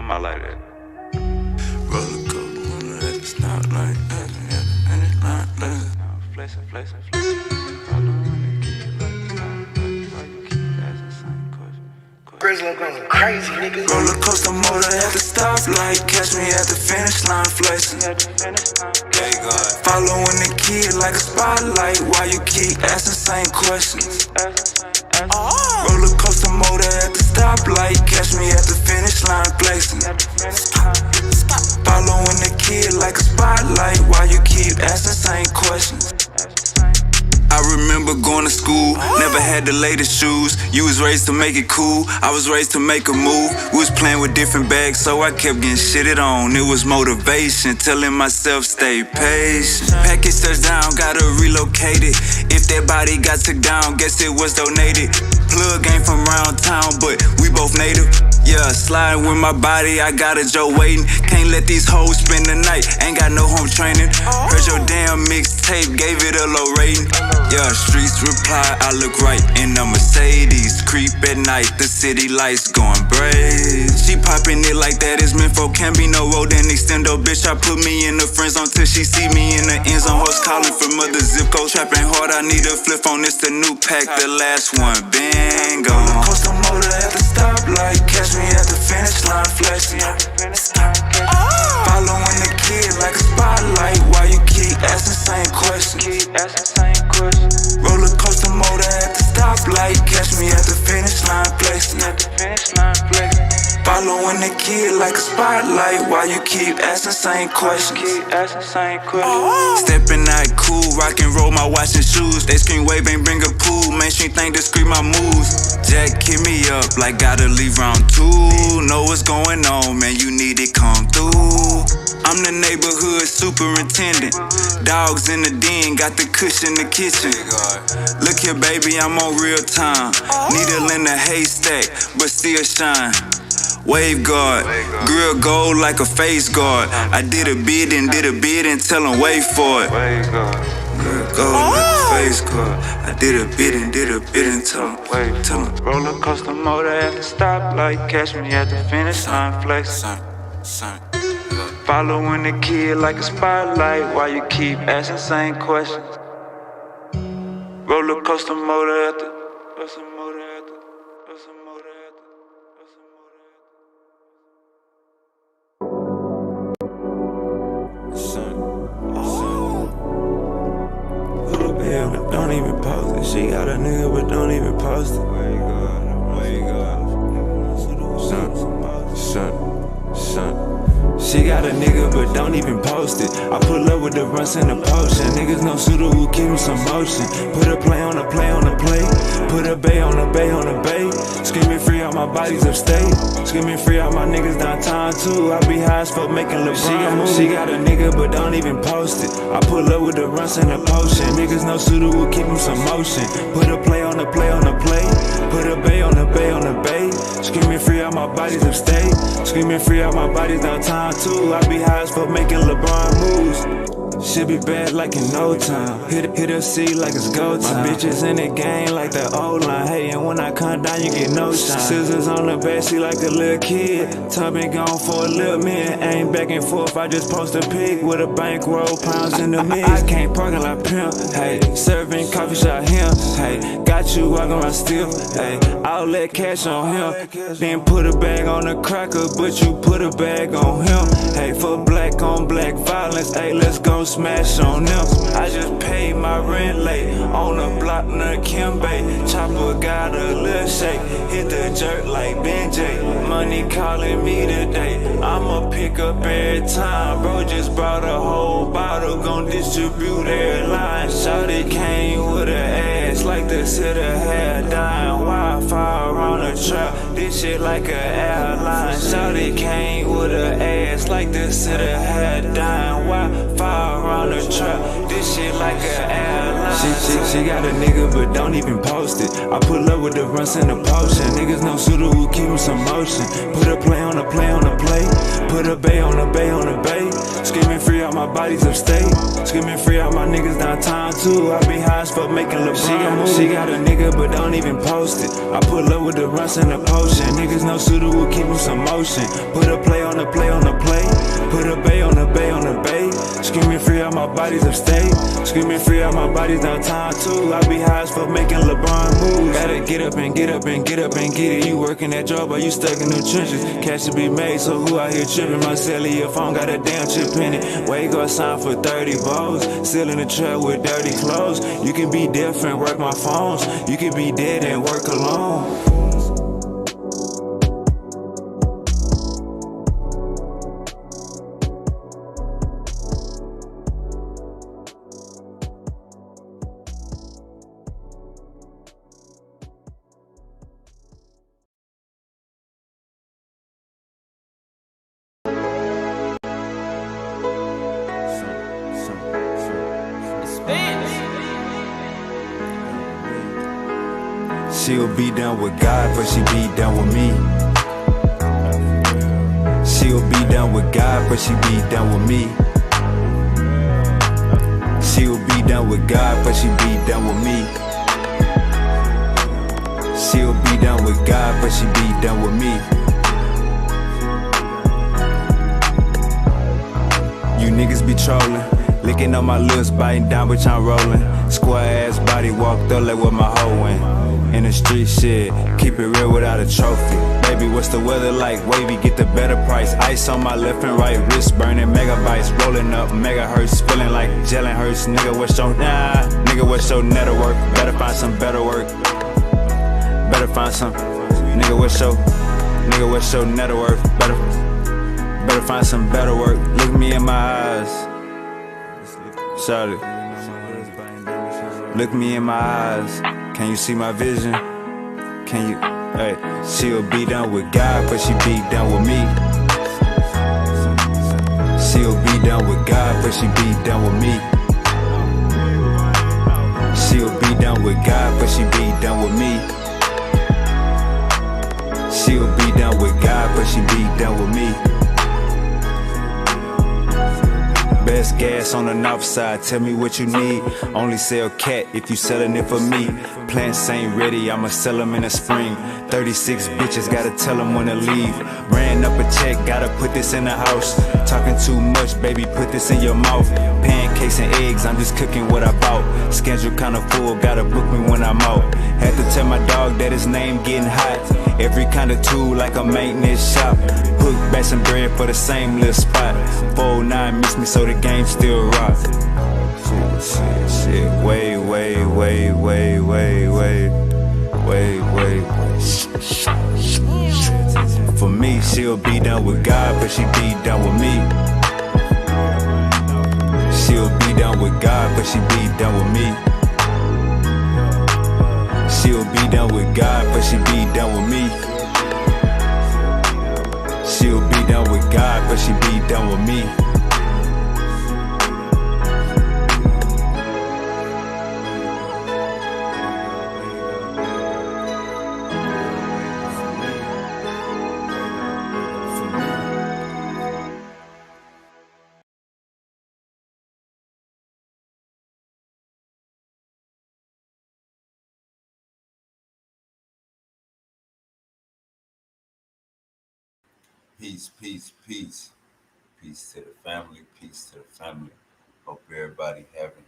I'm out like that. Roller coaster, at the stoplight, at the finish line, Flexing. Follow when the kid like the stoplight. Why you keep asking the same question? Grizzly going crazy, nigga. roller coaster motor at the stoplight, catch me at the finish line, flexing. Following the kid like a spotlight, why you keep asking the same questions? Roller coaster motor at the stoplight, catch me at the finish line, flexing. Following the kid like a spotlight, why you keep asking the same questions? I remember going to school, never had the latest shoes. You was raised to make it cool, I was raised to make a move. We was playing with different bags, so I kept getting shitted on. It was motivation, telling myself stay patient. Package touchdown, gotta relocate it. If that body got took down, guess it was donated. Plug ain't from round town, but we both native. Yeah, sliding with my body, I got a Joe waiting. Can't let these hoes spend the night, ain't got no home training. Heard your damn mixtape, gave it a low rating. Yeah, streets reply, I look right in a Mercedes. Creep at night, the city lights going brave. She popping it like that is meant for, can't be no road and extendo. Bitch, I put me in the friend zone till she see me in the end zone. Hoes calling from other zip code, trapping hard, I need a flip phone. It's the new pack, the last one been gone. Roller coaster motor at the stoplight, catch me at the finish line, flexing. Following the kid like a spotlight, why you keep asking the same questions? Roller coaster motor at the stoplight, catch me at the finish line, flexing. Following the kid like a spotlight, why you keep asking the same questions? Stepping out cool, rock and roll my watch and shoes. They scream wave, ain't bring a pool. Mainstream thing to scream my moves. Jack hit me up like gotta leave round 2. Know what's going on, man, you need it, come through. I'm the neighborhood superintendent. Dogs in the den, got the kush in the kitchen. Look here, baby, I'm on real time. Needle in the haystack, but still shine. Wave guard, grill gold like a face guard. I did a bid and tell him wait for it. Grill gold like a face guard. I did a bid and tell him wait for it. Roller coaster motor at the stoplight, catch me at the finish line, flex. Following the kid like a spotlight, why you keep asking the same questions? Roller coaster motor at the Don't even post it. She got a nigga, but don't even post it. Where you go? Son. She got a nigga, but don't even post it. I pull up with the runs and the potion. Niggas no suitor who keep me some motion. Put a play on a play. Put a bay on a bay. Screaming free out my bodies upstate. Screaming free out my niggas downtown too. I be high as fuck making LeBron moves. She got a nigga, but don't even post it. I pull up with the runs and the potion. Niggas no suitor who keep me some motion. Put a play on a play. Put a bay on a bay. Screaming free out my bodies upstate. Screaming free out my bodies downtown too. I be high as fuck making LeBron moves. Should be bad like in no time. Hit a C like it's go time. My bitches in the game like the old line. Hey, and when I come down, you get no shine. Scissors on the backseat like a little kid. Time been gone for a little minute. Ain't back and forth, I just post a pic with a bankroll, pounds in the mix. I can't parking like pimp. Hey, serving coffee shop him. Hey, got you walking around still. Hey, I'll let cash on him. Then put a bag on the cracker, but you put a bag on him. Hey, for black on black violence. Hey, let's go smash on them. I just paid my rent late on the block near Kimbe. Chopper got a little shake, hit the jerk like Benjay. Money calling me today, I'ma pick up every time. Bro just brought a whole bottle, gon' distribute every line. Shawty came with her ass like the city had dying. Wi-Fi around the trap, this shit like a airline. Shawty came with her ass like the city had dying. Wi-Fi around the trap, this shit like an airline. She got a nigga, but don't even post it. I pull up with the runs and the potion. Niggas no suitor who keep me some motion. Put a play on a play. Put a bay on a bay. Screaming free out my bodies upstate. Screaming free out my niggas downtown too. I be high as fuck making LeBron. She got a nigga but don't even post it. I pull up with the runs and the potion. Niggas no suitor will keep him some motion. Put a play on the play on the play. Put a bay on the bay on the bay. Screaming free out my bodies upstate. Screaming free out my bodies downtown too. I be high as fuck making LeBron moves. Gotta get up and get up and get up and get it. You working that job or you stuck in the trenches. Cash to be made, so who out here tripping? My cellular phone got a damn chip in it. Wake up, sign for 30 balls. Still in the trap with dirty clothes. You can be different, work my phones. You can be dead and work alone. She'll be down with God, but she be down with me. She'll be down with God, but she be down with me. She'll be down with God, but she be down with me. She'll be down with God, but she be down with me. You niggas be trolling, licking on my lips, biting down, bitch, I'm rolling. Square ass body walked up like what my hoe went. In the street shit, keep it real without a trophy. Baby, what's the weather like? Wavy, get the better price. Ice on my left and right wrist, burning megabytes. Rolling up megahertz, feeling like gelling hurts. Nigga, what's your nigga, what's your network? Better find some better work. Better find some. Nigga, what's your net worth? Better find some better work. Look me in my eyes. Shout it. Look me in my eyes. Can you see my vision? Can you? Hey, she'll be down with God, but she be down with me. She'll be down with God, but she be down with me. She'll be down with God, but she be down with me. She'll be down with God, but she be down with me. Best gas on the north side, tell me what you need. Only sell cat if you sellin' it for me. Plants ain't ready, I'ma sell them in the spring. 36 bitches, gotta tell them when to leave. Ran up a check, gotta put this in the house. Talking too much, baby, put this in your mouth. Pancakes and eggs, I'm just cooking what I bought. Schedule kinda full, gotta book me when I'm out. Had to tell my dog that his name getting hot. Every kind of tool like a maintenance shop. Hook back some bread for the same little spot. 409 miss me so the game still rock. Shit, wait. For me, she'll be down with God, but she be down with me. She'll be down with God, but she be down with me. She'll be down with God, but she be down with me. She'll be down with God, but she be down with me. Peace, peace, peace. Peace to the family, peace to the family. Hope everybody having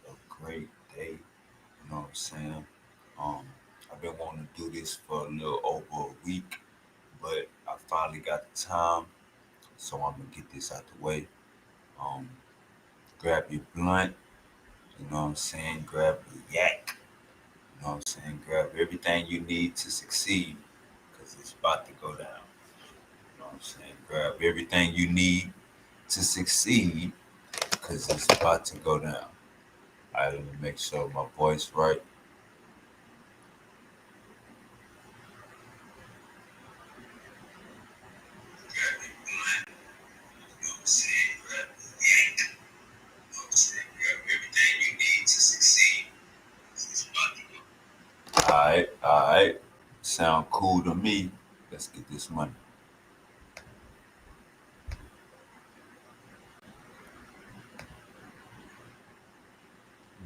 a great day. You know what I'm saying? I've been wanting to do this for a little over a week, but I finally got the time, so I'm gonna get this out the way. Grab your blunt, you know what I'm saying? Grab your yak, you know what I'm saying? Grab everything you need to succeed, because it's about to go down. You know what I'm saying? Grab everything you need to succeed, because it's about to go down. All right, let me make sure my voice right. All right. Sound cool to me. Let's get this money.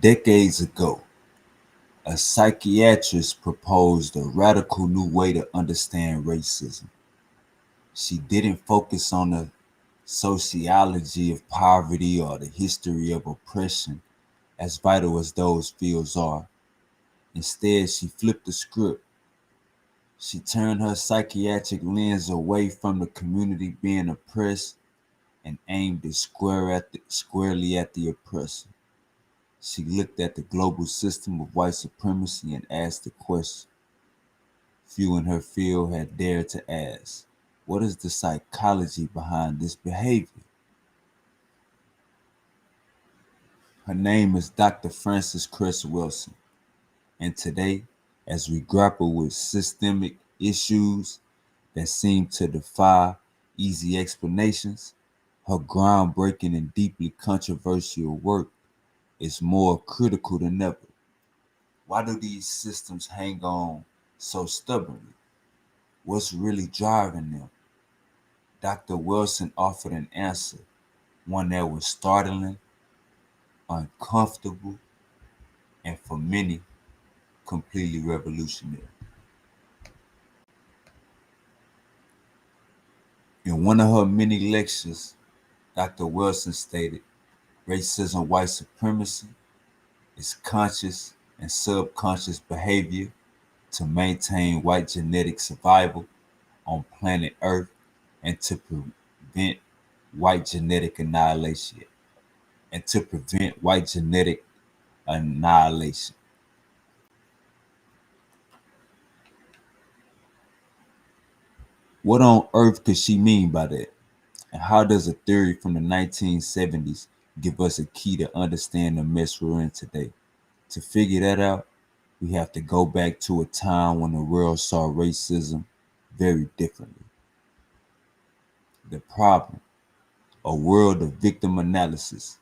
Decades ago, a psychiatrist proposed a radical new way to understand racism. She didn't focus on the sociology of poverty or the history of oppression, as vital as those fields are. Instead, she flipped the script. She turned her psychiatric lens away from the community being oppressed and aimed it squarely at the oppressor. She looked at the global system of white supremacy and asked the question few in her field had dared to ask: what is the psychology behind this behavior? Her name is Dr. Frances Cress Welsing, and today, as we grapple with systemic issues that seem to defy easy explanations, her groundbreaking and deeply controversial work is more critical than ever. Why do these systems hang on so stubbornly? What's really driving them? Dr. Wilson offered an answer, one that was startling, uncomfortable, and for many, completely revolutionary. In one of her many lectures, Dr. Wilson stated, racism, white supremacy is conscious and subconscious behavior to maintain white genetic survival on planet Earth and to prevent white genetic annihilation. What on earth could she mean by that? And how does a theory from the 1970s give us a key to understand the mess we're in today? To figure that out, we have to go back to a time when the world saw racism very differently. The problem, a world of victim analysis.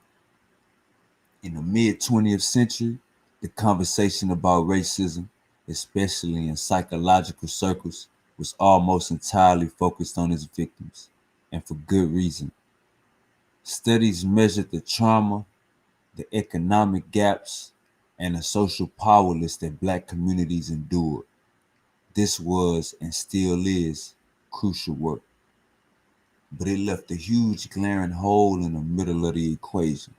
In the mid 20th century, the conversation about racism, especially in psychological circles, was almost entirely focused on its victims, and for good reason. Studies measured the trauma, the economic gaps, and the social powerless that Black communities endured. This was and still is crucial work, but it left a huge glaring hole in the middle of the equation.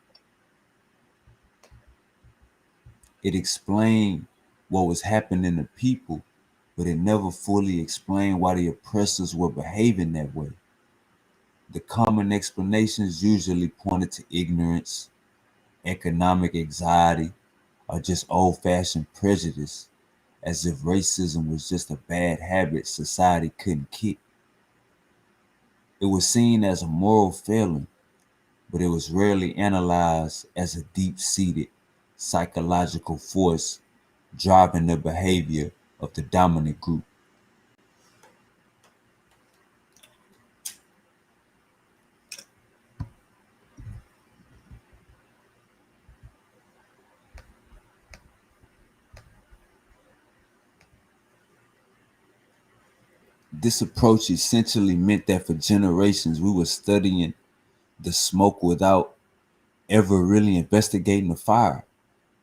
It explained what was happening to people, but it never fully explained why the oppressors were behaving that way. The common explanations usually pointed to ignorance, economic anxiety, or just old-fashioned prejudice, as if racism was just a bad habit society couldn't kick. It was seen as a moral failing, but it was rarely analyzed as a deep-seated psychological force driving the behavior of the dominant group. This approach essentially meant that for generations we were studying the smoke without ever really investigating the fire.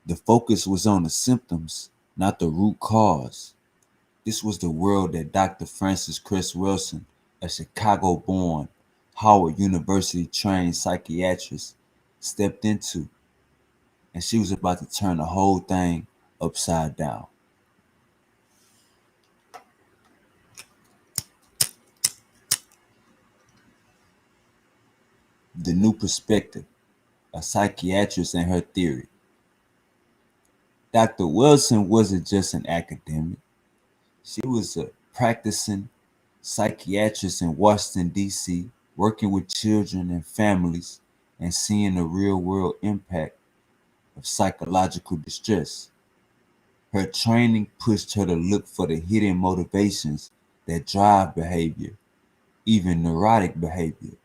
The focus was on the symptoms, not the root cause. This was the world that Dr. Frances Cress Welsing, a Chicago-born, Howard University-trained psychiatrist, stepped into, and she was about to turn the whole thing upside down. The new perspective, a psychiatrist and her theory. Dr. Wilson wasn't just an academic. She was a practicing psychiatrist in Washington, D.C., working with children and families and seeing the real world impact of psychological distress. Her training pushed her to look for the hidden motivations that drive behavior, even neurotic behavior.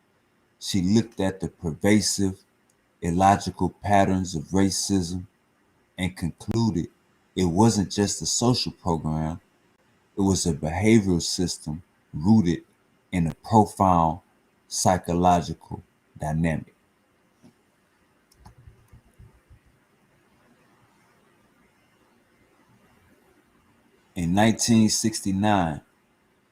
She looked at the pervasive, illogical patterns of racism and concluded it wasn't just a social program, it was a behavioral system rooted in a profound psychological dynamic. In 1969,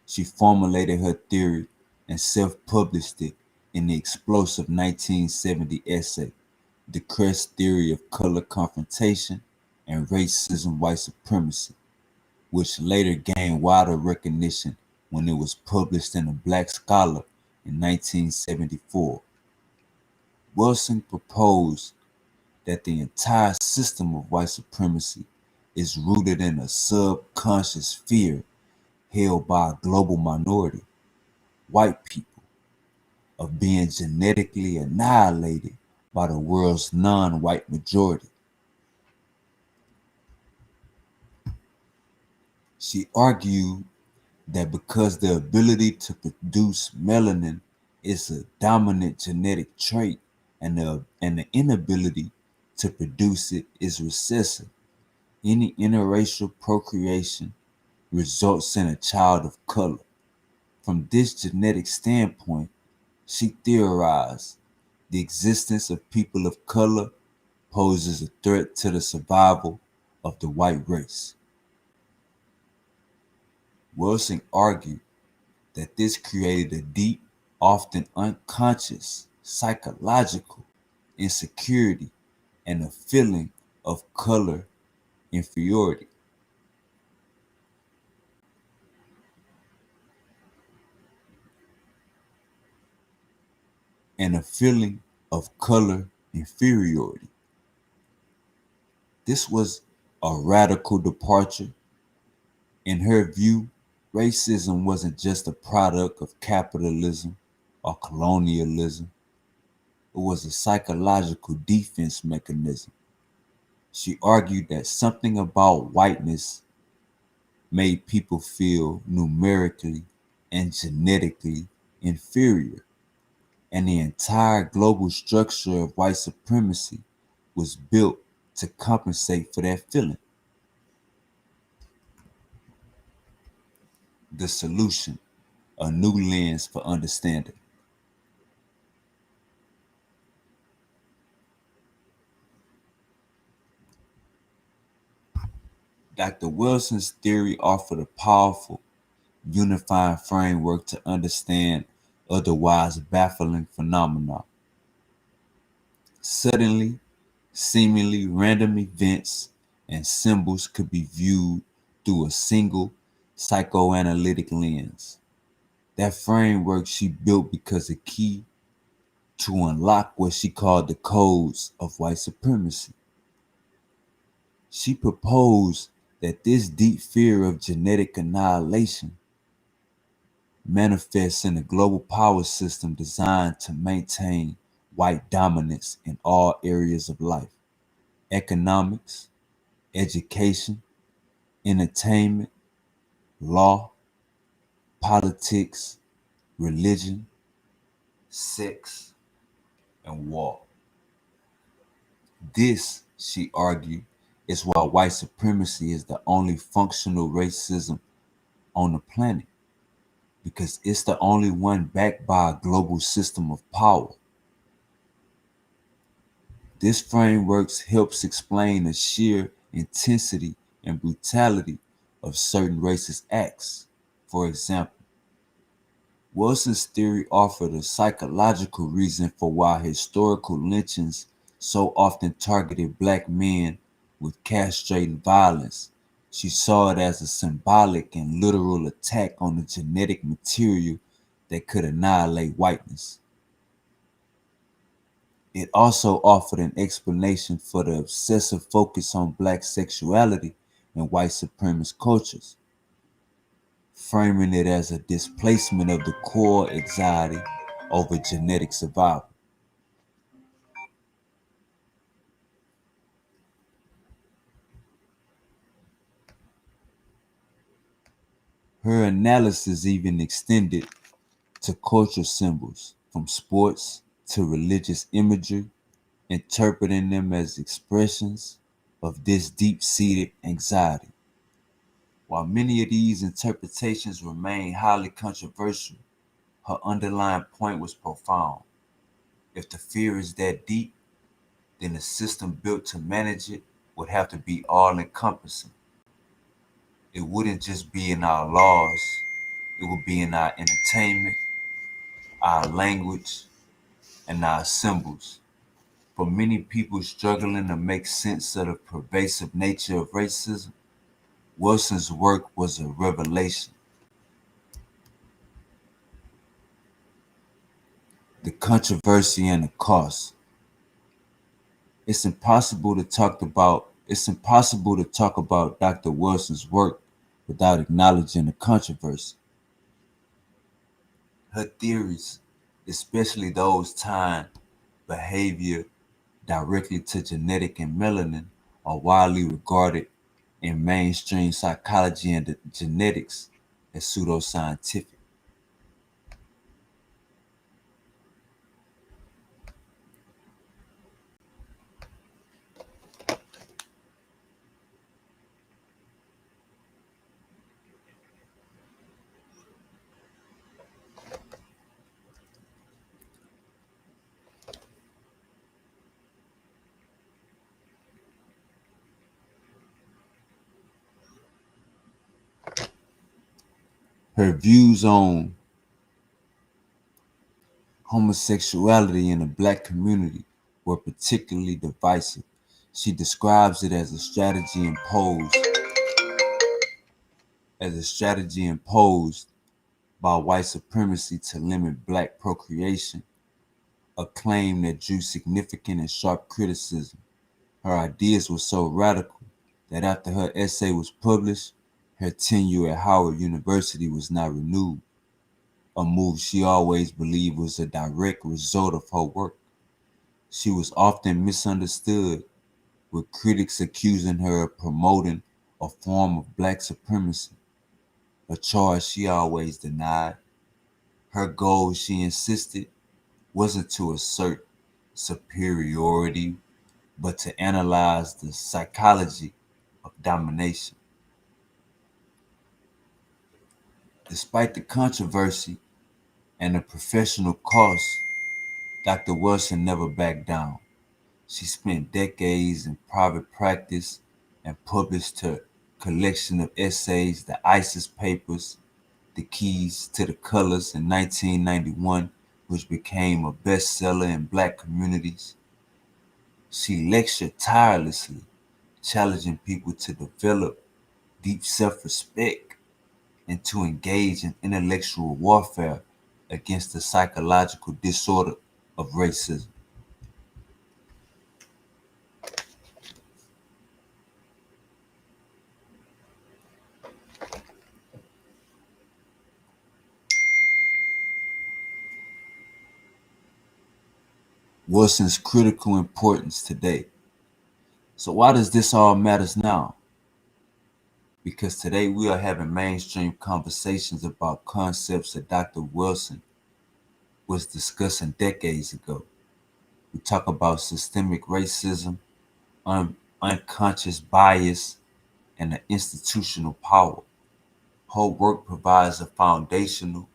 she formulated her theory and self-published it in the explosive 1970 essay, The Cress Theory of Color Confrontation and Racism White Supremacy, which later gained wider recognition when it was published in a Black Scholar in 1974. Welsing proposed that the entire system of white supremacy is rooted in a subconscious fear held by a global minority, white people, of being genetically annihilated by the world's non-white majority. She argued that because the ability to produce melanin is a dominant genetic trait and the inability to produce it is recessive, any interracial procreation results in a child of color. From this genetic standpoint, she theorized the existence of people of color poses a threat to the survival of the white race. Welsing argued that this created a deep, often unconscious, psychological insecurity and a feeling of color inferiority. This was a radical departure. In her view, racism wasn't just a product of capitalism or colonialism. It was a psychological defense mechanism. She argued that something about whiteness made people feel numerically and genetically inferior, and the entire global structure of white supremacy was built to compensate for that feeling. The solution: a new lens for understanding. Dr. Welsing's theory offered a powerful, unifying framework to understand otherwise baffling phenomena. Suddenly, seemingly random events and symbols could be viewed through a single psychoanalytic lens. That framework she built because a key to unlock what she called the codes of white supremacy. She proposed that this deep fear of genetic annihilation manifests in a global power system designed to maintain white dominance in all areas of life: economics, education, entertainment, law, politics, religion, sex, and war. This, she argued, is why white supremacy is the only functional racism on the planet, because it's the only one backed by a global system of power. This framework helps explain the sheer intensity and brutality of certain racist acts. For example, Welsing's theory offered a psychological reason for why historical lynchings so often targeted black men with castrating violence. She saw it as a symbolic and literal attack on the genetic material that could annihilate whiteness. It also offered an explanation for the obsessive focus on black sexuality in white supremacist cultures, framing it as a displacement of the core anxiety over genetic survival. Her analysis even extended to cultural symbols, from sports to religious imagery, interpreting them as expressions of this deep-seated anxiety. While many of these interpretations remain highly controversial, her underlying point was profound. If the fear is that deep, then the system built to manage it would have to be all-encompassing. it wouldn't just be in our laws, it would be in our entertainment, our language, and our symbols. For many people struggling to make sense of the pervasive nature of racism, Wilson's work was a revelation. The controversy and the cost. It's impossible to talk about Dr. Wilson's work without acknowledging the controversy. Her theories, especially those tying behavior directly to genetic and melanin, are widely regarded in mainstream psychology and genetics as pseudoscientific. Her views on homosexuality in the Black community were particularly divisive. She describes it as a strategy imposed by white supremacy to limit Black procreation, a claim that drew significant and sharp criticism. Her ideas were so radical that after her essay was published, her tenure at Howard University was not renewed, a move she always believed was a direct result of her work. She was often misunderstood, with critics accusing her of promoting a form of Black supremacy, a charge she always denied. Her goal, she insisted, wasn't to assert superiority, but to analyze the psychology of domination. Despite the controversy and the professional costs, Dr. Welsing never backed down. She spent decades in private practice and published her collection of essays, the ISIS Papers, The Keys to the Colors in 1991, which became a bestseller in Black communities. She lectured tirelessly, challenging people to develop deep self-respect and to engage in intellectual warfare against the psychological disorder of racism. Wilson's critical importance today. So why does this all matter now? Because today we are having mainstream conversations about concepts that Dr. Welsing was discussing decades ago. We talk about systemic racism, unconscious bias, and the institutional power. Her work provides a foundational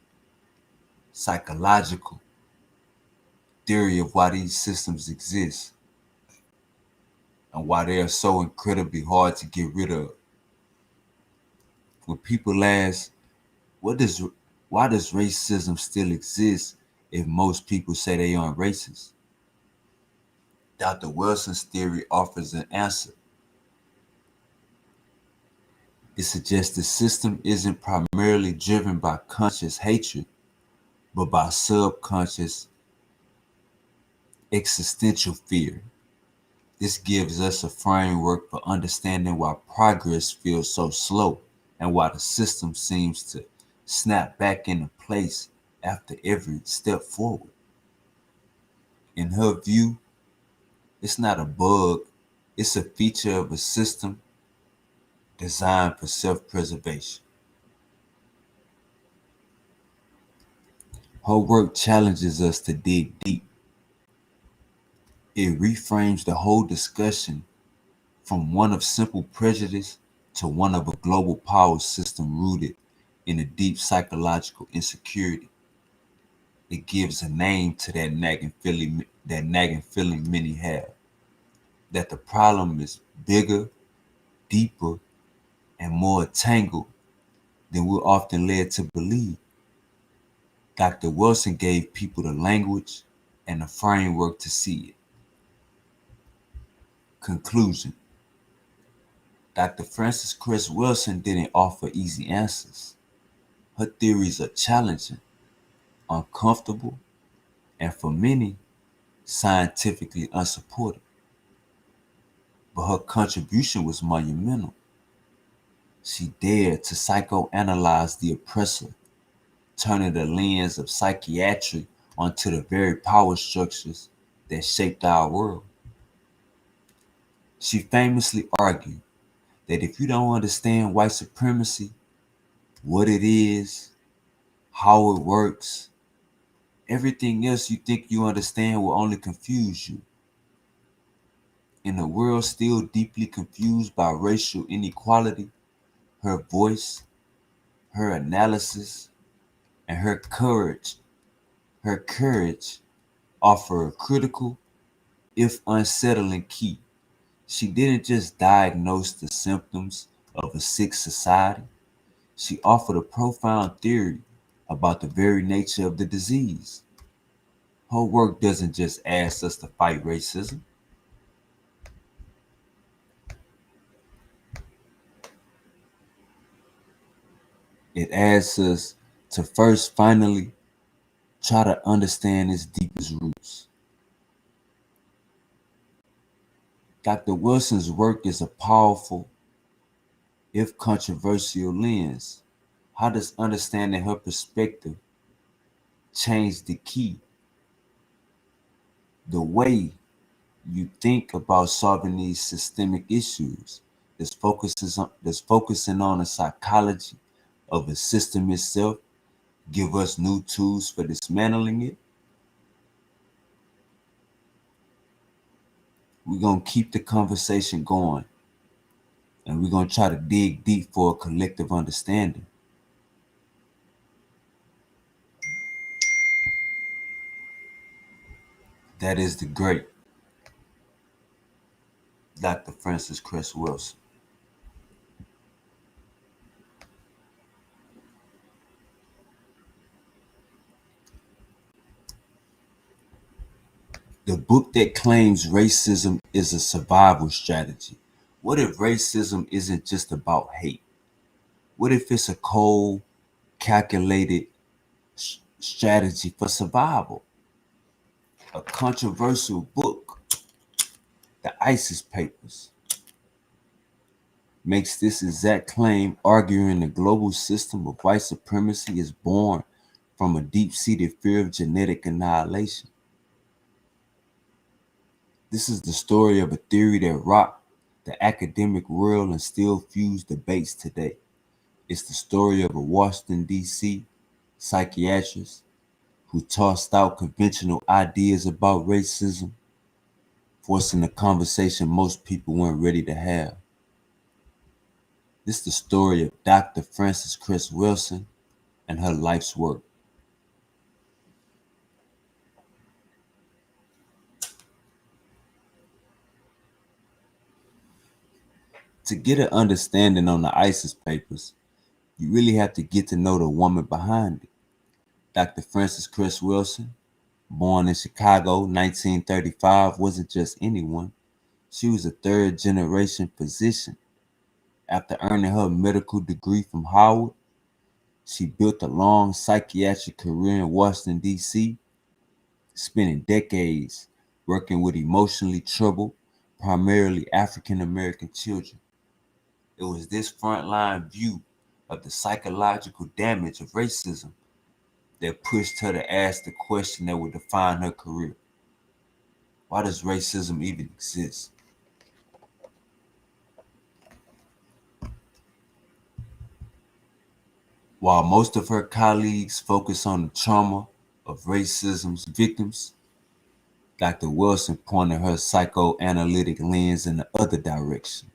psychological theory of why these systems exist and why they are so incredibly hard to get rid of. When people ask, why does racism still exist if most people say they aren't racist? Dr. Welsing's theory offers an answer. It suggests the system isn't primarily driven by conscious hatred, but by subconscious existential fear. This gives us a framework for understanding why progress feels so slow and why the system seems to snap back into place after every step forward. In her view, it's not a bug, it's a feature of a system designed for self-preservation. Her work challenges us to dig deep. It reframes the whole discussion from one of simple prejudice to one of a global power system rooted in a deep psychological insecurity. It gives a name to that nagging feeling many have, that the problem is bigger, deeper, and more tangled than we're often led to believe. Dr. Welsing gave people the language and the framework to see it. Conclusion: Dr. Frances Cress Welsing didn't offer easy answers. Her theories are challenging, uncomfortable, and for many, scientifically unsupported. But her contribution was monumental. She dared to psychoanalyze the oppressor, turning the lens of psychiatry onto the very power structures that shaped our world. She famously argued that if you don't understand white supremacy, what it is, how it works, everything else you think you understand will only confuse you. In a world still deeply confused by racial inequality, her voice, her analysis, and her courage offer a critical, if unsettling key. She didn't just diagnose the symptoms of a sick society, she offered a profound theory about the very nature of the disease. Her work doesn't just ask us to fight racism, it asks us to first finally try to understand its deepest roots. Dr. Wilson's work is a powerful, if controversial lens. How does understanding her perspective change the way you think about solving these systemic issues? That's focusing on the psychology of the system itself, give us new tools for dismantling it. We're gonna keep the conversation going, and we're gonna try to dig deep for a collective understanding. That is the great Dr. Frances Cress Welsing. The book that claims racism is a survival strategy. What if racism isn't just about hate? What if it's a cold, calculated strategy for survival? A controversial book, The ISIS Papers, makes this exact claim, arguing the global system of white supremacy is born from a deep-seated fear of genetic annihilation. This is the story of a theory that rocked the academic world and still fuels debates today. It's the story of a Washington, D.C. psychiatrist who tossed out conventional ideas about racism, forcing a conversation most people weren't ready to have. This is the story of Dr. Frances Cress Welsing and her life's work. To get an understanding on the ISIS papers, you really have to get to know the woman behind it. Dr. Frances Cress Welsing, born in Chicago, 1935, wasn't just anyone. She was a third-generation physician. After earning her medical degree from Howard, she built a long psychiatric career in Washington, D.C., spending decades working with emotionally troubled, primarily African American children. It was this frontline view of the psychological damage of racism that pushed her to ask the question that would define her career. Why does racism even exist? While most of her colleagues focus on the trauma of racism's victims, Dr. Welsing pointed her psychoanalytic lens in the other direction.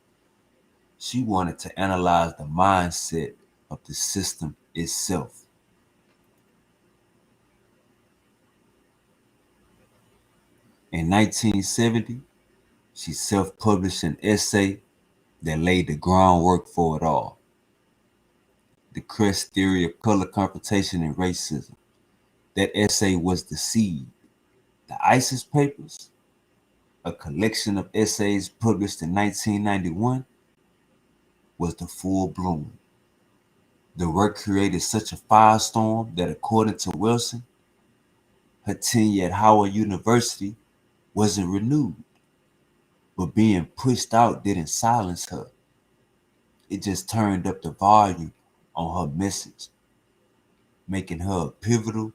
She wanted to analyze the mindset of the system itself. In 1970, she self-published an essay that laid the groundwork for it all. The Cress theory of color confrontation and racism. That essay was the seed. The ISIS papers, a collection of essays published in 1991, was the full bloom. The work created such a firestorm that, according to Welsing, her tenure at Howard University wasn't renewed, but being pushed out didn't silence her. It just turned up the volume on her message, making her a pivotal,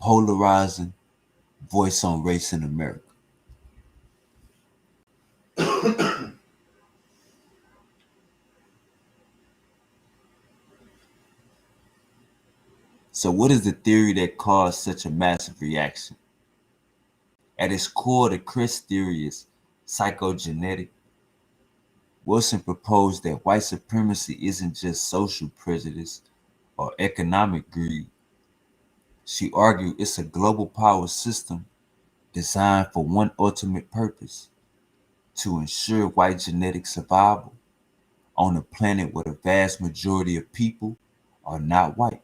polarizing voice on race in America. So what is the theory that caused such a massive reaction? At its core, the Cress theory is psychogenetic. Wilson proposed that white supremacy isn't just social prejudice or economic greed. She argued it's a global power system designed for one ultimate purpose: to ensure white genetic survival on a planet where the vast majority of people are not white.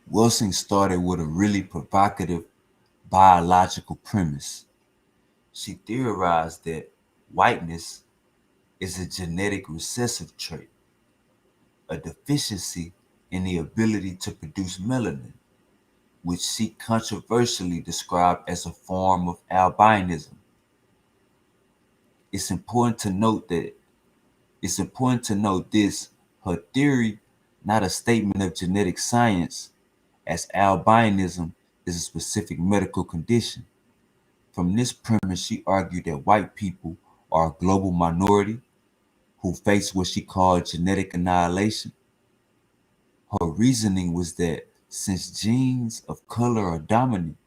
Wilson started with a really provocative biological premise. She theorized that whiteness is a genetic recessive trait, a deficiency in the ability to produce melanin, which she controversially described as a form of albinism. It's important to note this, her theory, not a statement of genetic science, as albinism is a specific medical condition. From this premise, she argued that white people are a global minority who face what she called genetic annihilation. Her reasoning was that since genes of color are dominant,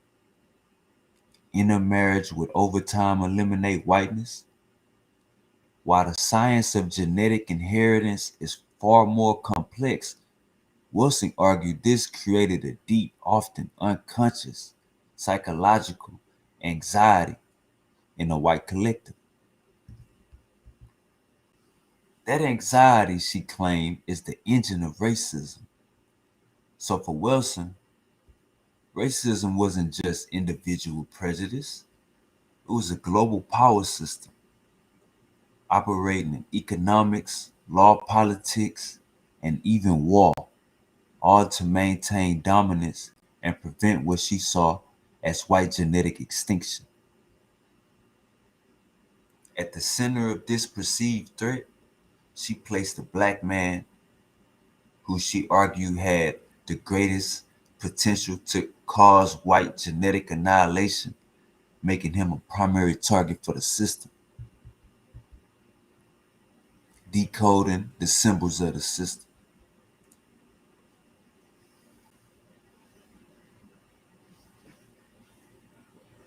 intermarriage would over time eliminate whiteness. While the science of genetic inheritance is far more complex, Wilson argued this created a deep, often unconscious, psychological anxiety in the white collective. That anxiety, she claimed, is the engine of racism. So for Wilson, racism wasn't just individual prejudice, it was a global power system operating in economics, law, politics, and even war, all to maintain dominance and prevent what she saw as white genetic extinction. At the center of this perceived threat, she placed a black man who she argued had the greatest potential to cause white genetic annihilation, making him a primary target for the system. Decoding the symbols of the system.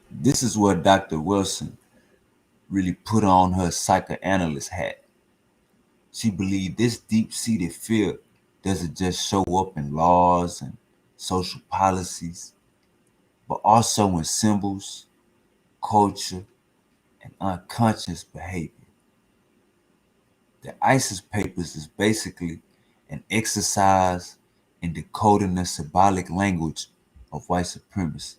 This is where Dr. Wilson really put on her psychoanalyst hat. She believed this deep-seated fear doesn't just show up in laws and social policies, but also in symbols, culture, and unconscious behavior. The ISIS papers is basically an exercise in decoding the symbolic language of white supremacy.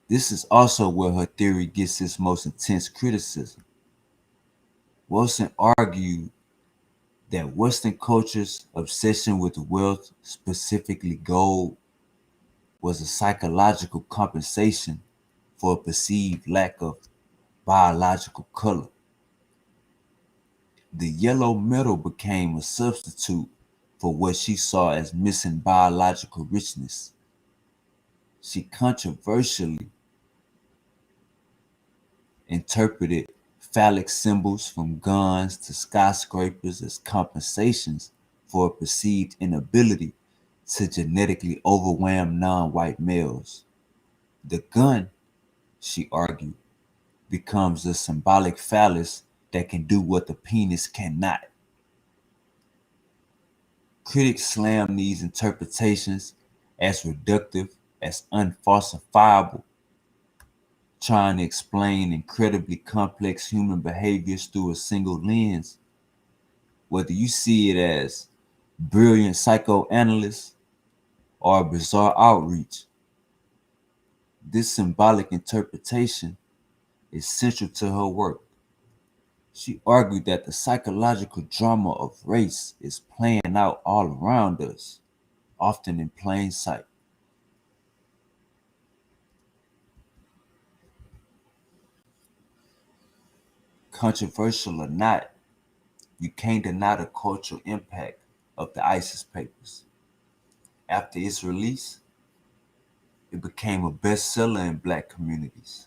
This is also where her theory gets its most intense criticism. Wilson argued that Western culture's obsession with wealth, specifically gold, was a psychological compensation for a perceived lack of biological color. The yellow metal became a substitute for what she saw as missing biological richness. She controversially interpreted phallic symbols from guns to skyscrapers as compensations for a perceived inability to genetically overwhelm non-white males. The gun, she argued, becomes a symbolic phallus that can do what the penis cannot. Critics slam these interpretations as reductive, as unfalsifiable. trying to explain incredibly complex human behaviors through a single lens, whether you see it as brilliant psychoanalyst or a bizarre outreach. This symbolic interpretation is central to her work. She argued that the psychological drama of race is playing out all around us, often in plain sight. Controversial or not, you can't deny the cultural impact of the ISIS papers. After its release, it became a bestseller in Black communities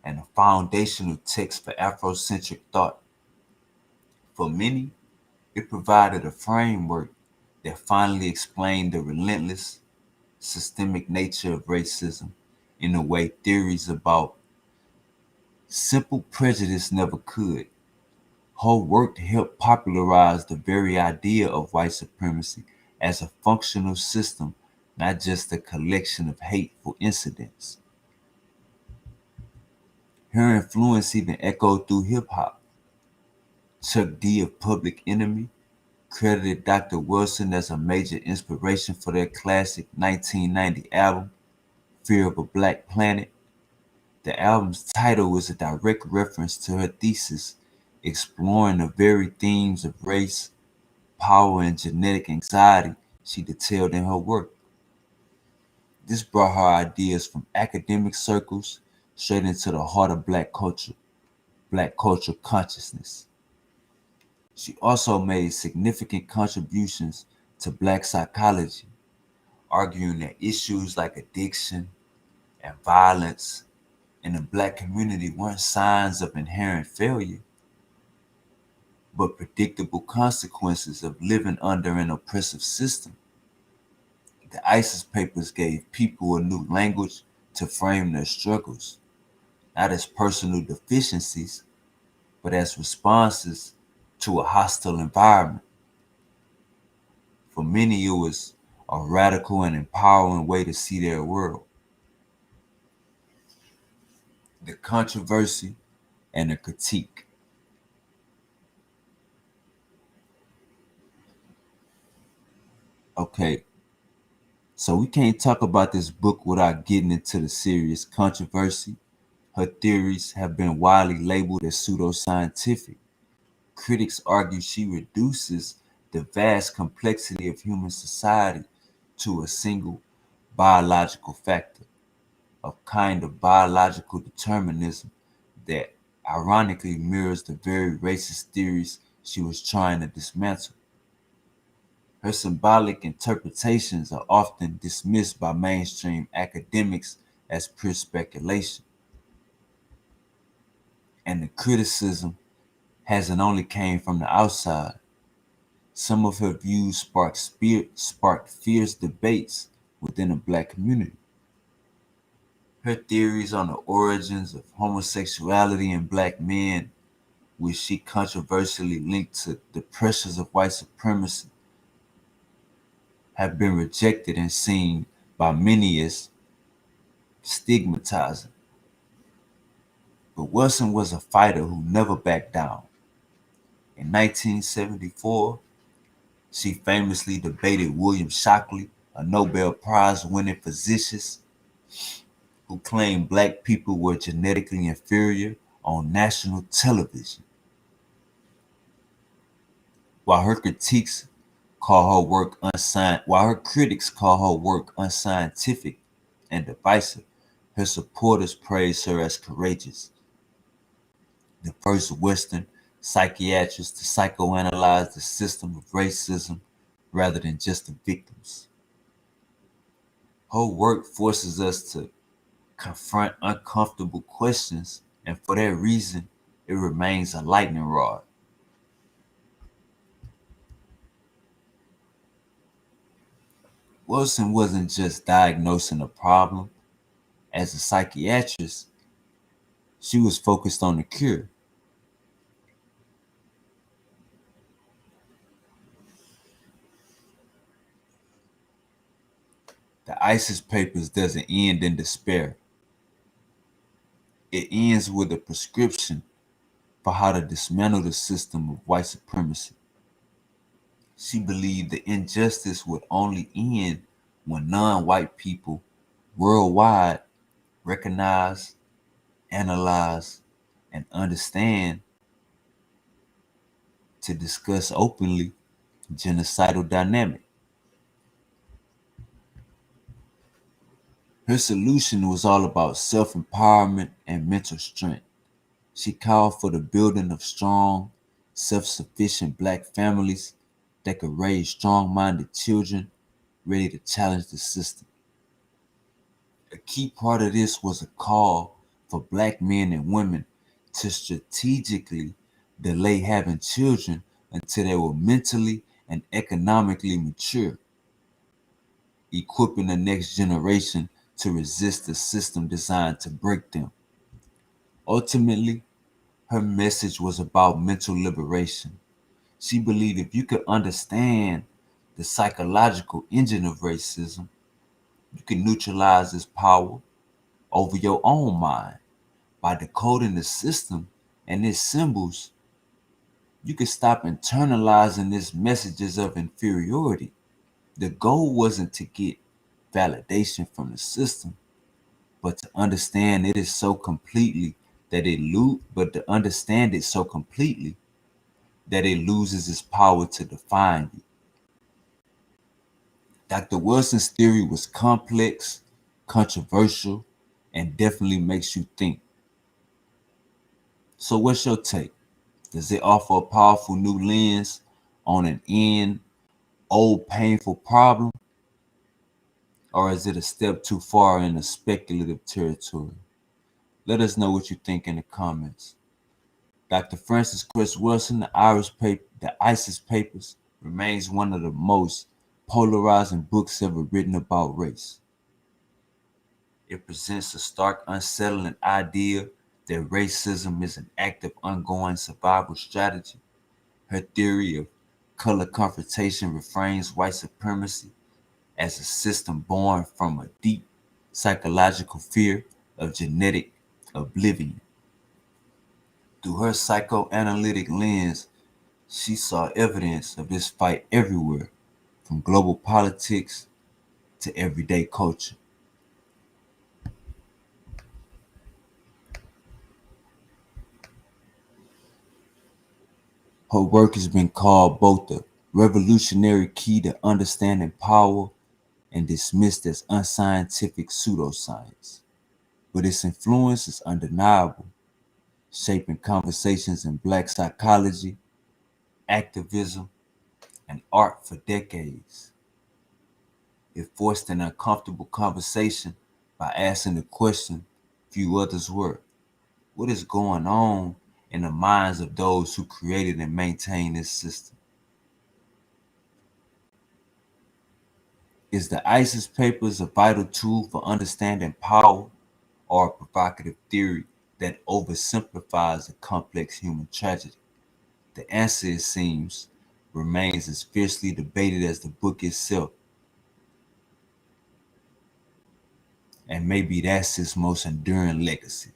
and a foundational text for Afrocentric thought. For many, it provided a framework that finally explained the relentless, systemic nature of racism in a way theories about simple prejudice never could. Her work helped popularize the very idea of white supremacy as a functional system, not just a collection of hateful incidents. Her influence even echoed through hip hop. Chuck D of Public Enemy credited Dr. Welsing as a major inspiration for their classic 1990 album, Fear of a Black Planet. The album's title was a direct reference to her thesis, exploring the very themes of race, power, and genetic anxiety she detailed in her work. This brought her ideas from academic circles straight into the heart of Black culture consciousness. She also made significant contributions to Black psychology, arguing that issues like addiction and violence in the Black community weren't signs of inherent failure, but predictable consequences of living under an oppressive system. The ISIS papers gave people a new language to frame their struggles, not as personal deficiencies, but as responses to a hostile environment. For many, it was a radical and empowering way to see their world. The controversy and the critique. Okay, so we can't talk about this book without getting into the serious controversy. Her theories have been widely labeled as pseudoscientific. Critics argue she reduces the vast complexity of human society to a single biological factor, a kind of biological determinism that ironically mirrors the very racist theories she was trying to dismantle. Her symbolic interpretations are often dismissed by mainstream academics as pure speculation, and the criticism hasn't only came from the outside. Some of her views sparked fierce debates within the Black community. Her theories on the origins of homosexuality in Black men, which she controversially linked to the pressures of white supremacy, have been rejected and seen by many as stigmatizing. But Wilson was a fighter who never backed down. In 1974, she famously debated William Shockley, a Nobel Prize winning physicist who claimed Black people were genetically inferior, on national television. While her critics call her critics call her work unscientific and divisive, her supporters praise her as courageous. The first Western psychiatrist to psychoanalyze the system of racism rather than just the victims. Her work forces us to confront uncomfortable questions, and for that reason, it remains a lightning rod. Wilson wasn't just diagnosing a problem. As a psychiatrist, she was focused on the cure. The ISIS papers doesn't end in despair. It ends with a prescription for how to dismantle the system of white supremacy. She believed the injustice would only end when non-white people worldwide recognize, analyze, and understand to discuss openly genocidal dynamic. Her solution was all about self-empowerment and mental strength. She called for the building of strong, self-sufficient black families that could raise strong-minded children ready to challenge the system. A key part of this was a call for black men and women to strategically delay having children until they were mentally and economically mature, equipping the next generation to resist the system designed to break them. Ultimately, her message was about mental liberation. She believed if you could understand the psychological engine of racism, you can neutralize its power over your own mind. By decoding the system and its symbols, you can stop internalizing its messages of inferiority. The goal wasn't to get validation from the system, but to understand it is so completely that but to understand it so completely that it loses its power to define you. Dr. Wilson's theory was complex, controversial, and definitely makes you think. So what's your take? Does it offer a powerful new lens on an old painful problem? Or is it a step too far into speculative territory? Let us know what you think in the comments. Dr. Francis Cress Welsing, the ISIS Papers, remains one of the most polarizing books ever written about race. It presents a stark, unsettling idea that racism is an active, ongoing survival strategy. Her theory of color confrontation reframes white supremacy as a system born from a deep psychological fear of genetic oblivion. Through her psychoanalytic lens, she saw evidence of this fight everywhere, from global politics to everyday culture. Her work has been called both the revolutionary key to understanding power and dismissed as unscientific pseudoscience. But its influence is undeniable, shaping conversations in black psychology, activism, and art for decades. It forced an uncomfortable conversation by asking the question few others were: what is going on in the minds of those who created and maintain this system? Is the ISIS Papers a vital tool for understanding power, or a provocative theory that oversimplifies a complex human tragedy? The answer, it seems, remains as fiercely debated as the book itself. And maybe that's its most enduring legacy.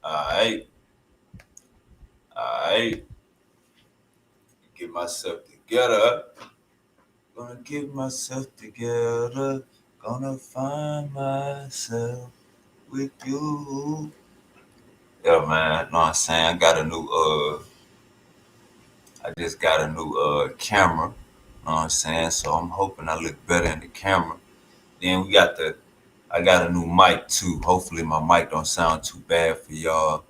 Alright, alright. Get myself together. Gonna get myself together. Gonna find myself with you. Yeah, man. Know what I'm saying? I just got a new camera. Know what I'm saying? So I'm hoping I look better in the camera. Then I got a new mic too. Hopefully my mic don't sound too bad for y'all.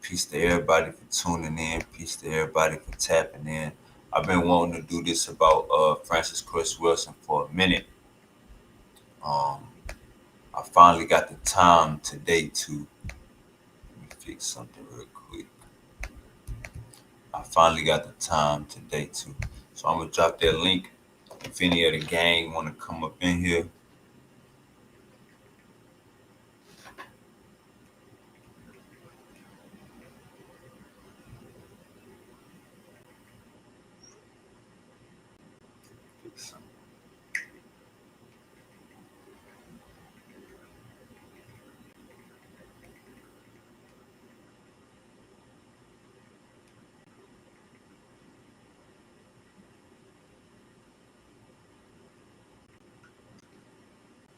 Peace to everybody for tuning in. Peace to everybody for tapping in. I've been wanting to do this about Francis Cress Welsing for a minute. I finally got the time today to let me fix something real quick. I finally got the time today too. So I'm gonna drop that link. If any of the gang wanna come up in here,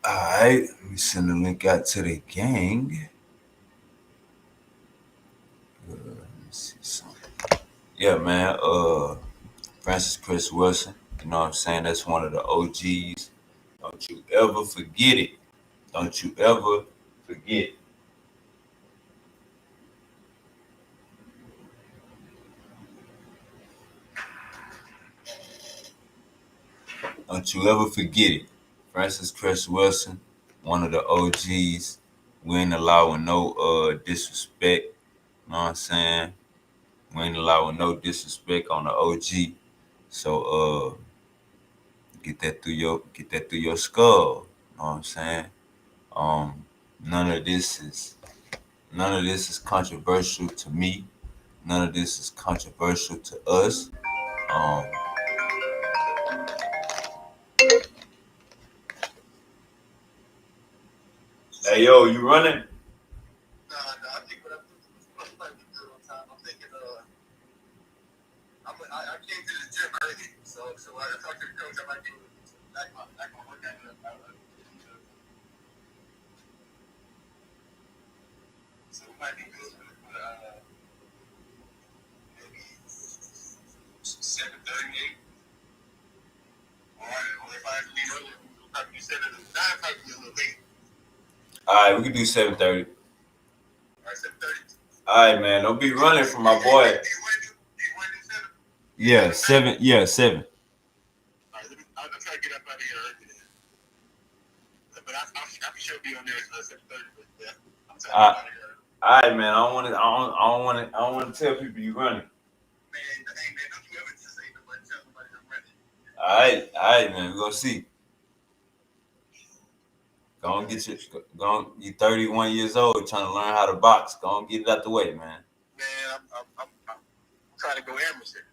Alright, let me send the link out to the gang. Let me see something. Yeah, man. Francis Cress Welsing. You know what I'm saying? That's one of the OGs. Don't you ever forget it. Don't you ever forget. Don't you ever forget it. Francis Cress Welsing, one of the OGs. We ain't allowing no disrespect. You know what I'm saying? We ain't allowing no disrespect on the OG. So get that through your skull. You know what I'm saying? Um none of this is controversial to me. None of this is controversial to us. Um Hey yo, you running? Nah, I think what I'm trying to do on time. I'm thinking, I came to the gym early, so I talked to the coach. I might be back my workout. So we might be good for maybe 7:38. Or if I have to leave earlier, we'll probably do 7:09. Probably be a little late. Alright, we can do 7:30. All right, 7:30. Alright, man. Don't be running from my boy. Do you want to do 7? Yeah, 7. Yeah, 7. All right, I'll try to get up out of here early then. But I sure be on there at 7:30. But yeah, I'm trying to get out of here. Alright, man. I don't want to tell people you running. Man, hey man, don't you ever just say nobody tell nobody I'm ready. Alright, man. We're gonna see. Go on, you 31 years old trying to learn how to box. Go on, get it out the way, man. Man, I'm trying to go amateur.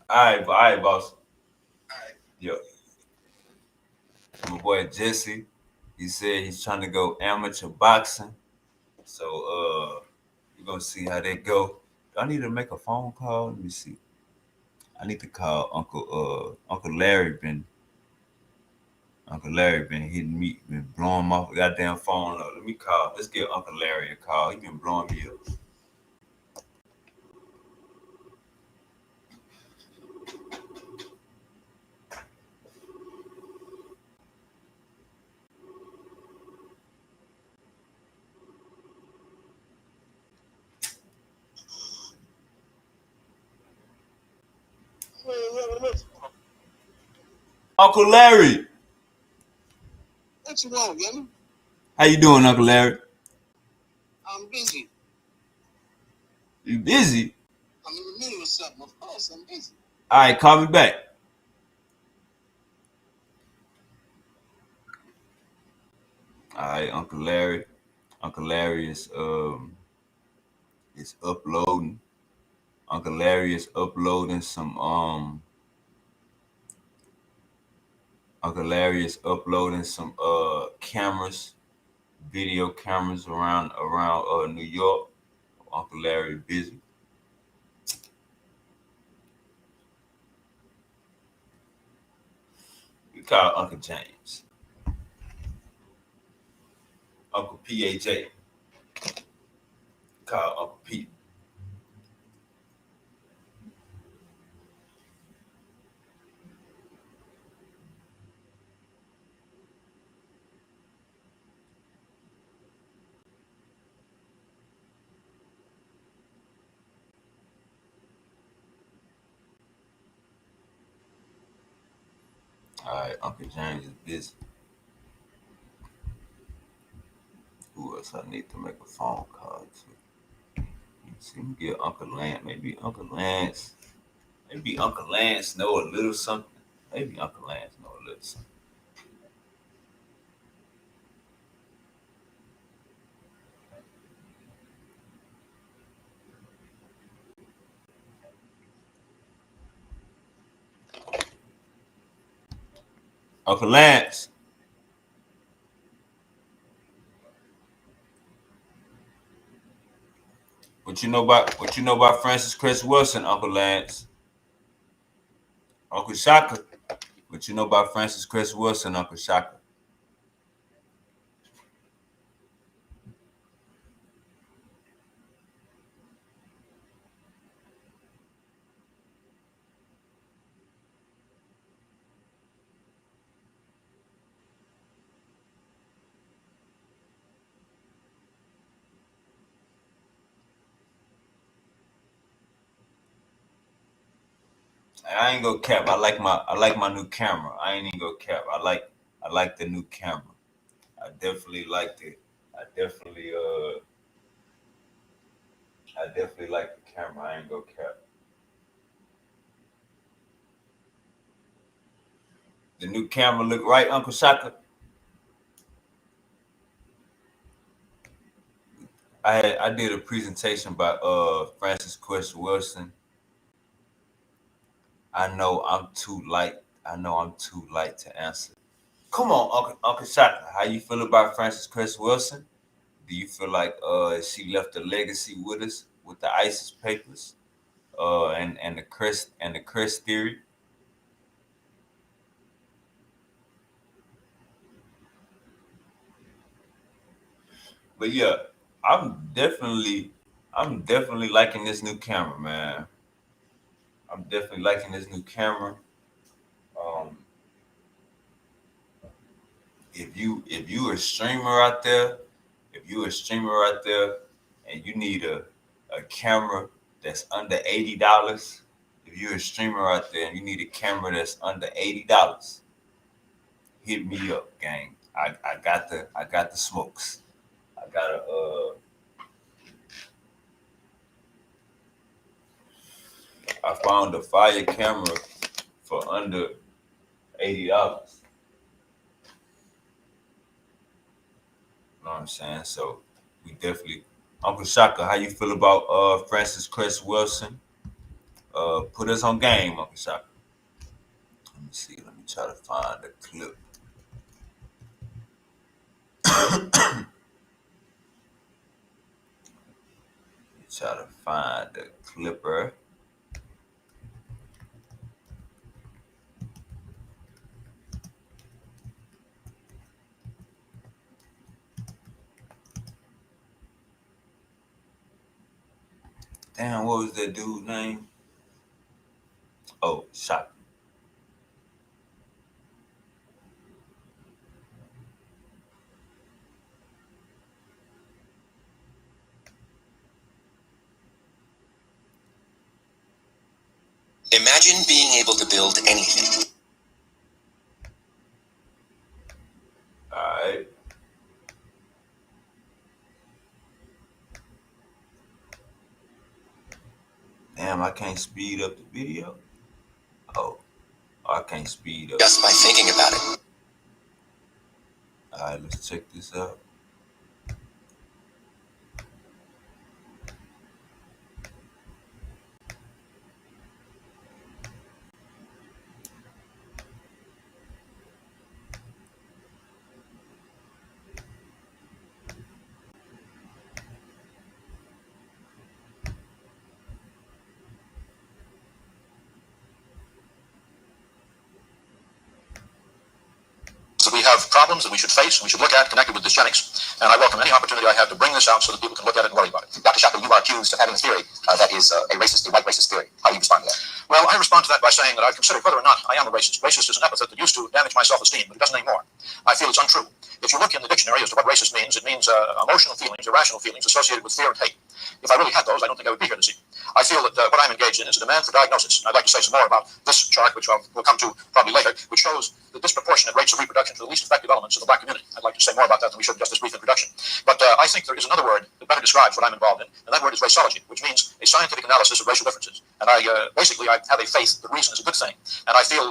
All right, boss. All right. Yo, my boy Jesse, he said he's trying to go amateur boxing. So we're gonna see how that go. Do I need to make a phone call? Let me see. I need to call Uncle Larry. Uncle Larry been hitting me, been blowing my goddamn phone up. Let me call. Let's give Uncle Larry a call. He been blowing me up. Uncle Larry. What you want, Yanni? How you doing, Uncle Larry? I'm busy. You busy? I'm in the middle of something. Of course, I'm busy. All right, call me back. All right, Uncle Larry. Uncle Larry is uploading. Uncle Larry is uploading some Uncle Larry is uploading some cameras, video cameras around New York. Uncle Larry busy. We call Uncle James. Uncle PAJ. Call Uncle Pete. All right, Uncle James is busy. Who else I need to make a phone call to? Let's see, get Uncle Lance. Maybe Uncle Lance. Maybe Uncle Lance know a little something. Maybe Uncle Lance know a little something. Uncle Lance. What you know about Francis Cress Welsing, Uncle Lance? Uncle Shaka. What you know about Francis Cress Welsing, Uncle Shaka? I ain't gonna cap. I like my new camera. I ain't even gonna cap. I like the new camera. I definitely liked it. I definitely like the camera. I ain't gonna cap. The new camera look right, Uncle Shaka. I did a presentation by Francis Cress Welsing. I know I'm too light to answer. Come on, Uncle Shaka. How you feel about Francis Cress Welsing? Do you feel like she left a legacy with us with the ISIS papers, and the Cress theory? But yeah, I'm definitely liking this new camera, man. I'm definitely liking this new camera. Um, if you a streamer out there, and you need a camera that's under $80, if you're a streamer out there and you need a camera that's under $80, hit me up, gang. I got the smokes. I found a fire camera for under $80. You know what I'm saying? So we definitely, Uncle Shaka, how you feel about Francis Cress Welsing? Put us on game, Uncle Shaka. Let me see. Let me try to find the clip. Try to find the clipper. Damn, what was that dude's name? Oh, Shaka. Imagine being able to build anything. Alright. Damn, I can't speed up the video. Oh, I can't speed up. Just by thinking about it. Alright, let's check this out. So we have problems that we should face and we should look at connected with dysgenics. And I welcome any opportunity I have to bring this out so that people can look at it and worry about it. Dr. Shaka, you are accused of having a theory that is a white racist theory. How do you respond to that? Well, I respond to that by saying that I've considered whether or not I am a racist. Racist is an epithet that used to damage my self-esteem, but it doesn't anymore. I feel it's untrue. If you look in the dictionary as to what racist means, it means emotional feelings, irrational feelings associated with fear and hate. If I really had those, I don't think I would be here this evening. I feel that what I'm engaged in is a demand for diagnosis. And I'd like to say some more about this chart, which we'll come to probably later, which shows the disproportionate rates of reproduction for the least effective elements of the black community. I'd like to say more about that than we should in just this brief introduction. But I think there is another word that better describes what I'm involved in, and that word is raceology, which means a scientific analysis of racial differences. And I have a faith that reason is a good thing. And I feel,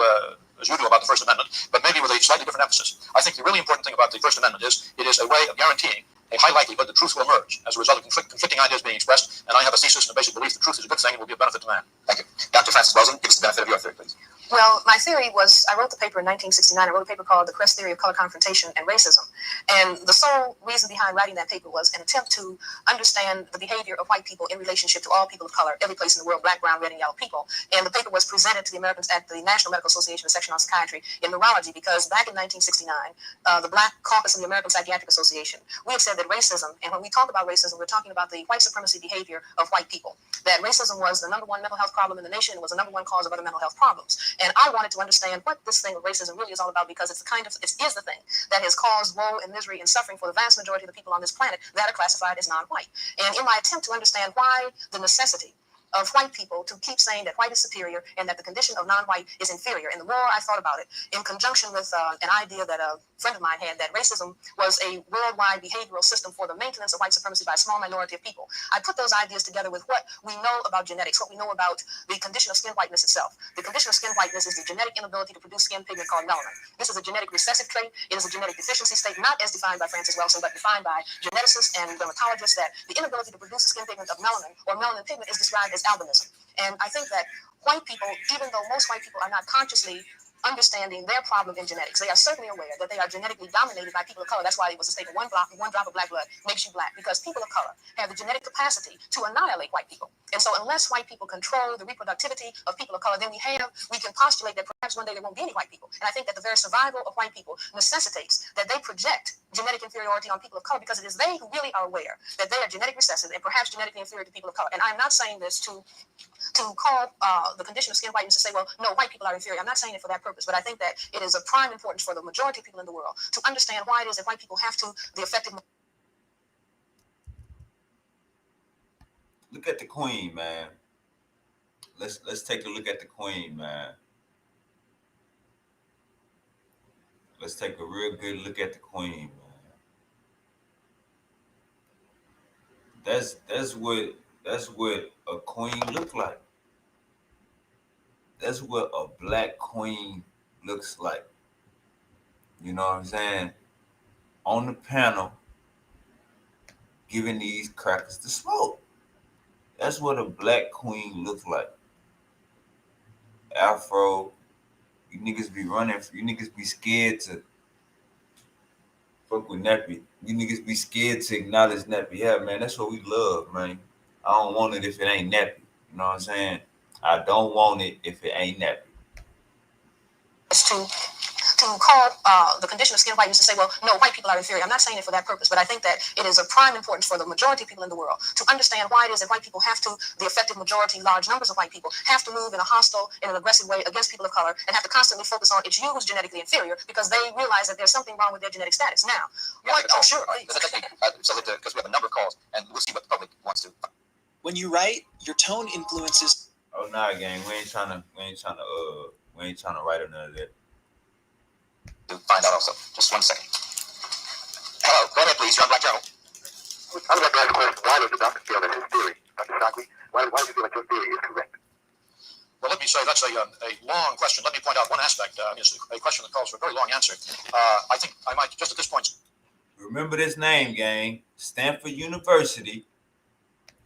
as you do about the First Amendment, but maybe with a slightly different emphasis. I think the really important thing about the First Amendment is it is a way of guaranteeing a high likelihood that truth will emerge as a result of conflicting ideas being expressed. And I have a thesis and a basic belief that truth is a good thing and will be a benefit to man. Thank you. Dr. Francis Welsing, give us the benefit of your theory, please. Well, my theory was, I wrote the paper in 1969. I wrote a paper called The Cress Theory of Color Confrontation and Racism. And the sole reason behind writing that paper was an attempt to understand the behavior of white people in relationship to all people of color, every place in the world, black, brown, red, and yellow people. And the paper was presented to the Americans at the National Medical Association, the section on psychiatry in neurology, because back in 1969, the Black Caucus of the American Psychiatric Association, we have said that racism, and when we talk about racism, we're talking about the white supremacy behavior of white people, that racism was the number one mental health problem in the nation. It was the number one cause of other mental health problems. And I wanted to understand what this thing of racism really is all about, because it's it is the thing that has caused woe and misery and suffering for the vast majority of the people on this planet that are classified as non-white. And in my attempt to understand why the necessity of white people to keep saying that white is superior and that the condition of non-white is inferior. And the more I thought about it, in conjunction with an idea that a friend of mine had, that racism was a worldwide behavioral system for the maintenance of white supremacy by a small minority of people, I put those ideas together with what we know about genetics, what we know about the condition of skin whiteness itself. The condition of skin whiteness is the genetic inability to produce skin pigment called melanin. This is a genetic recessive trait. It is a genetic deficiency state, not as defined by Cress Welsing, but defined by geneticists and dermatologists, that the inability to produce the skin pigment of melanin or melanin pigment is described as albinism. And I think that white people, even though most white people are not consciously understanding their problem in genetics, they are certainly aware that they are genetically dominated by people of color. That's why it was a statement, one drop of black blood makes you black, because people of color have the genetic capacity to annihilate white people. And so unless white people control the reproductivity of people of color, then we can postulate that perhaps one day there won't be any white people. And I think that the very survival of white people necessitates that they project genetic inferiority on people of color, because it is they who really are aware that they are genetic recessive and perhaps genetically inferior to people of color. And I'm not saying this to call the condition of skin whiteness to say, well, no, white people are inferior. I'm not saying it for that purpose, but I think that it is of prime importance for the majority of people in the world to understand why it is that white people have to the effective. Look at the queen, man. Let's take a look at the queen, man. Let's take a real good look at the queen, man. That's what a queen looks like. That's what a black queen looks like. You know what I'm saying? On the panel, giving these crackers the smoke. That's what a black queen looks like. Afro, you niggas be running, you niggas be scared to fuck with nappy. You niggas be scared to acknowledge nappy. Yeah, man, that's what we love, man. I don't want it if it ain't nappy. You know what I'm saying? I don't want it if it ain't nappy. To call the condition of skin whiteness to say, well, no, white people are inferior. I'm not saying it for that purpose, but I think that it is of prime importance for the majority of people in the world to understand why it is that white people have to, the effective majority, large numbers of white people, have to move in a hostile, in an aggressive way against people of color and have to constantly focus on it's you who's genetically inferior, because they realize that there's something wrong with their genetic status. Now, oh, sure. So that because we have a number of calls, and we'll see what the public wants to. When you write, your tone influences. Oh, nah, gang, we ain't trying to write on none of that. To find out also. Just 1 second. Hello, go ahead, please. You're on Black Journal. I would like to ask a question. Why does the doctor feel that his theory, Dr. Shockley, why do you feel that your theory is correct? Well, let me say that's a long question. Let me point out one aspect. It's a question that calls for a very long answer. I think I might just at this point. Remember this name, gang. Stanford University.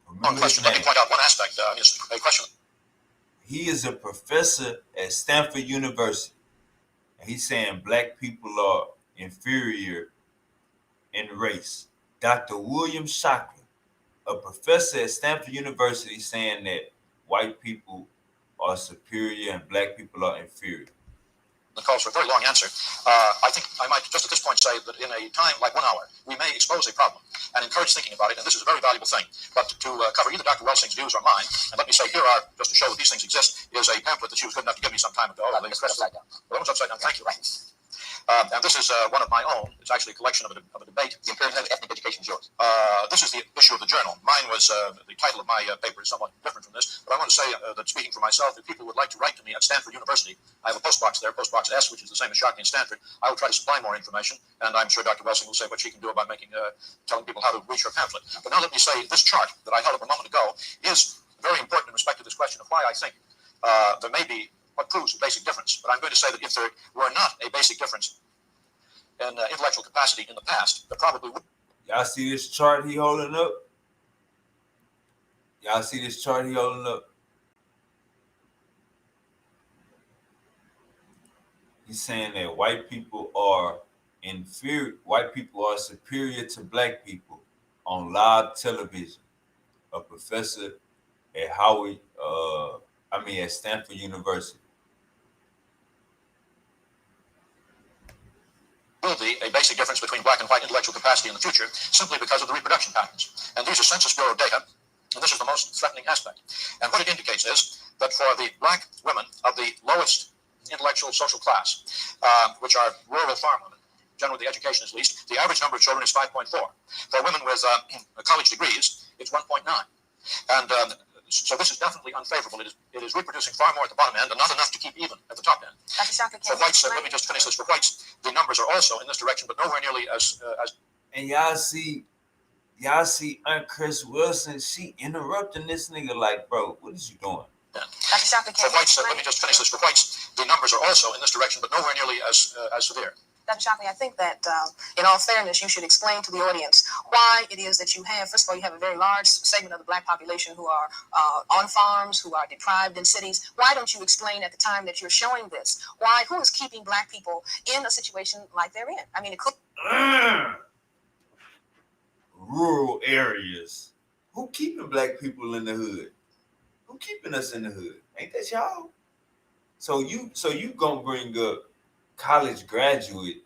Long question. Let me point out one aspect. It's a question. He is a professor at Stanford University. And he's saying black people are inferior in race. Dr. William Shockley, a professor at Stanford University, saying that white people are superior and black people are inferior. That calls for a very long answer. I think I might just at this point say that in a time like 1 hour, we may expose a problem and encourage thinking about it, and this is a very valuable thing. But to cover either Dr. Welsing's views or mine, and let me say here are, just to show that these things exist, is a pamphlet that she was good enough to give me some time ago. The upside down. The one's upside down. Thank you. And this is one of my own. It's actually a collection of a debate. The Imperial Ethnic Education is yours. This is the issue of the journal. Mine was, the title of my paper is somewhat different from this, but I want to say that speaking for myself, if people would like to write to me at Stanford University, I have a postbox there, postbox S, which is the same as Shockley and Stanford. I will try to supply more information, and I'm sure Dr. Welsing will say what she can do about telling people how to reach her pamphlet. But now let me say this chart that I held up a moment ago is very important in respect to this question of why I think there may be what proves a basic difference. But I'm going to say that if there were not a basic difference in intellectual capacity in the past, there probably would. Y'all see this chart he holding up? Y'all see this chart he holding up? He's saying that white people are inferior. White people are superior to black people on live television. A professor at at Stanford University. Will be a basic difference between black and white intellectual capacity in the future simply because of the reproduction patterns. And these are Census Bureau data, and this is the most threatening aspect. And what it indicates is that for the black women of the lowest intellectual social class, which are rural farm women, generally the education is least, the average number of children is 5.4. For women with college degrees, it's 1.9. And so this is definitely unfavorable. It is reproducing far more at the bottom end and not enough to keep even at the top end. For whites, let me just finish this. For whites, the numbers are also in this direction, but nowhere nearly as. And y'all see Aunt Cress Welsing, she interrupting this nigga like, bro, what is you doing? Yeah. For whites, let me just finish this. For whites, the numbers are also in this direction, but nowhere nearly as severe. Dr. Shockley, I think that in all fairness, you should explain to the audience why it is that you have, first of all, you have a very large segment of the black population who are on farms, who are deprived in cities. Why don't you explain at the time that you're showing this? Who is keeping black people in a situation like they're in? I mean, it could... Rural areas. Who keeping black people in the hood? Who keeping us in the hood? Ain't that y'all? So you gonna bring up college graduate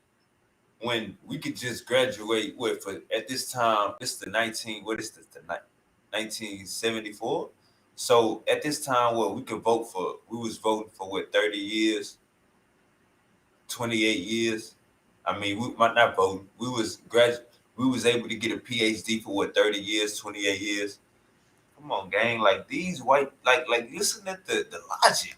when we could just graduate at this time, this is the 1974. So at this time, we was voting for 30 years, 28 years. I mean, we might not vote. We was able to get a PhD for 30 years, 28 years. Come on, gang. Like these white, like listen at the logic.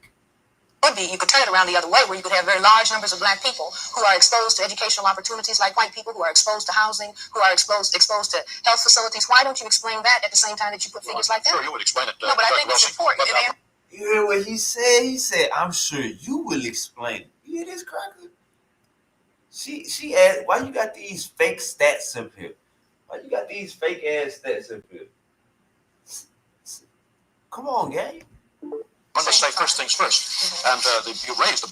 You could turn it around the other way, where you could have very large numbers of black people who are exposed to educational opportunities like white people, who are exposed to housing, who are exposed to health facilities. Why don't you explain that at the same time that you put figures like that? Sure, you would explain it. No, but I think it's important. You hear what he said? He said, "I'm sure you will explain." You hear this, cracker? She asked, "Why you got these fake stats up here? Why you got these fake ass stats up here?" Come on, gang. Let's say first things first, and you raised them.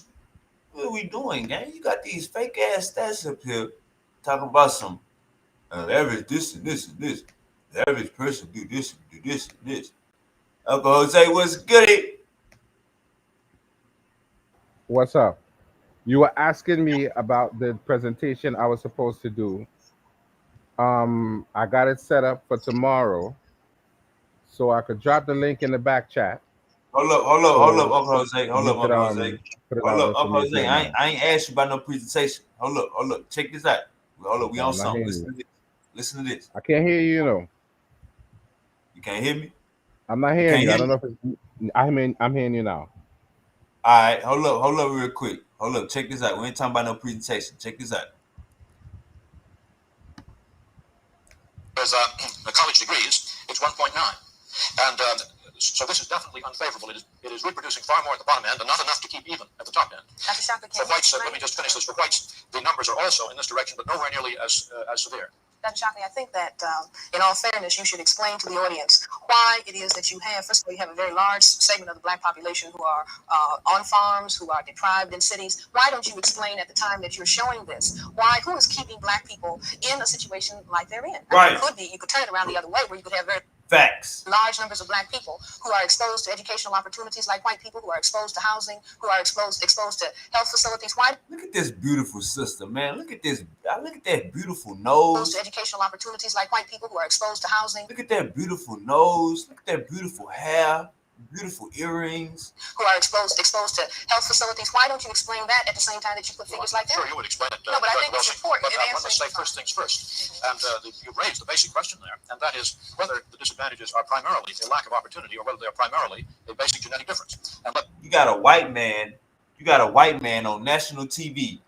What are we doing, gang? You got these fake ass stats up here talking about some average this and this and this. The average person do this and do this and this. Uncle Jose, what's good? What's up? You were asking me about the presentation I was supposed to do. I got it set up for tomorrow, so I could drop the link in the back chat. Hold up, Uncle Jose. Hold up, Uncle Jose. I ain't asked you about no presentation. Hold up. Check this out. Hold up, we on something. Listen to this. I can't hear you, You can't hear me? I'm not hearing you. I don't know if it's... I'm hearing you now. All right, hold up real quick. Hold up, check this out. We ain't talking about no presentation. Check this out. There's college degrees, it's 1.9. And so this is definitely unfavorable. It is reproducing far more at the bottom end and not enough to keep even at the top end. For whites, let me just finish this. For whites, the numbers are also in this direction, but nowhere nearly as severe. Dr. Shockley, I think that in all fairness, you should explain to the audience why it is that you have, first of all, you have a very large segment of the black population who are on farms, who are deprived in cities. Why don't you explain at the time that you're showing this? Who is keeping black people in a situation like they're in? Right. I mean, you could turn it around the other way, where you could have very facts. Large numbers of black people who are exposed to educational opportunities like white people, who are exposed to housing, who are exposed to health facilities. Look at this beautiful sister, man. Look at this. Look at that beautiful nose. Exposed to educational opportunities like white people, who are exposed to housing. Look at that beautiful nose. Look at that beautiful hair. Beautiful earrings. Who are exposed to health facilities. Why don't you explain that at the same time that you put figures like that? Sure, you would explain it. No, but I think it's important. But I want to say first things first. And you raised the basic question there, and that is whether the disadvantages are primarily a lack of opportunity or whether they are primarily a basic genetic difference. And you got a white man. You got a white man on national TV.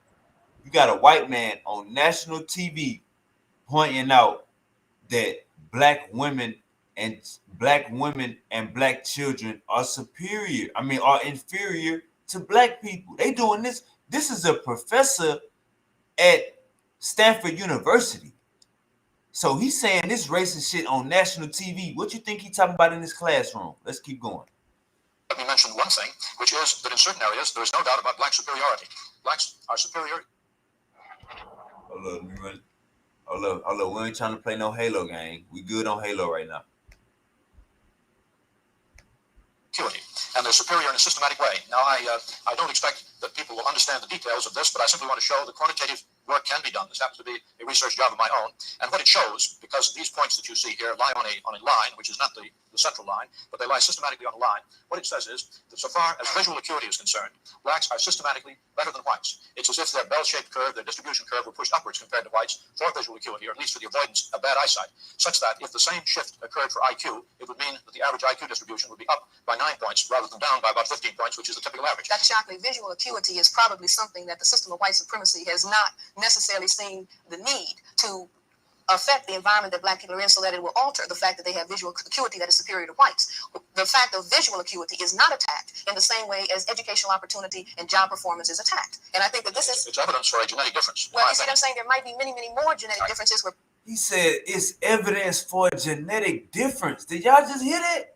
You got a white man on national TV pointing out that black women and black children are are inferior to black people. They doing this. This is a professor at Stanford University. So he's saying this racist shit on national TV. What you think he talking about in his classroom? Let's keep going. Let me mention one thing, which is that in certain areas, there is no doubt about black superiority. blacks are superior. Hold up. We ain't trying to play no Halo game. We good on Halo right now. Acuity, and they're superior in a systematic way. Now, I don't expect that people will understand the details of this, but I simply want to show that quantitative work can be done. This happens to be a research job of my own, and what it shows, because these points that you see here lie on a line, which is not the central line, but they lie systematically on a line. What it says is that so far as visual acuity is concerned, blacks are systematically better than whites. It's as if their bell-shaped curve, their distribution curve, were pushed upwards compared to whites for visual acuity, or at least for the avoidance of bad eyesight, such that if the same shift occurred for IQ, it would mean that the average IQ distribution would be up by 9 points rather than down by about 15 points, which is the typical average. Dr. Shockley, visual acuity is probably something that the system of white supremacy has not necessarily seen the need to affect the environment that black people are in so that it will alter the fact that they have visual acuity that is superior to whites. The fact of visual acuity is not attacked in the same way as educational opportunity and job performance is attacked. And I think that this is... It's evidence for a genetic difference. Well, you see what I'm saying? There might be many, many more genetic differences where... He said it's evidence for a genetic difference. Did y'all just hear that?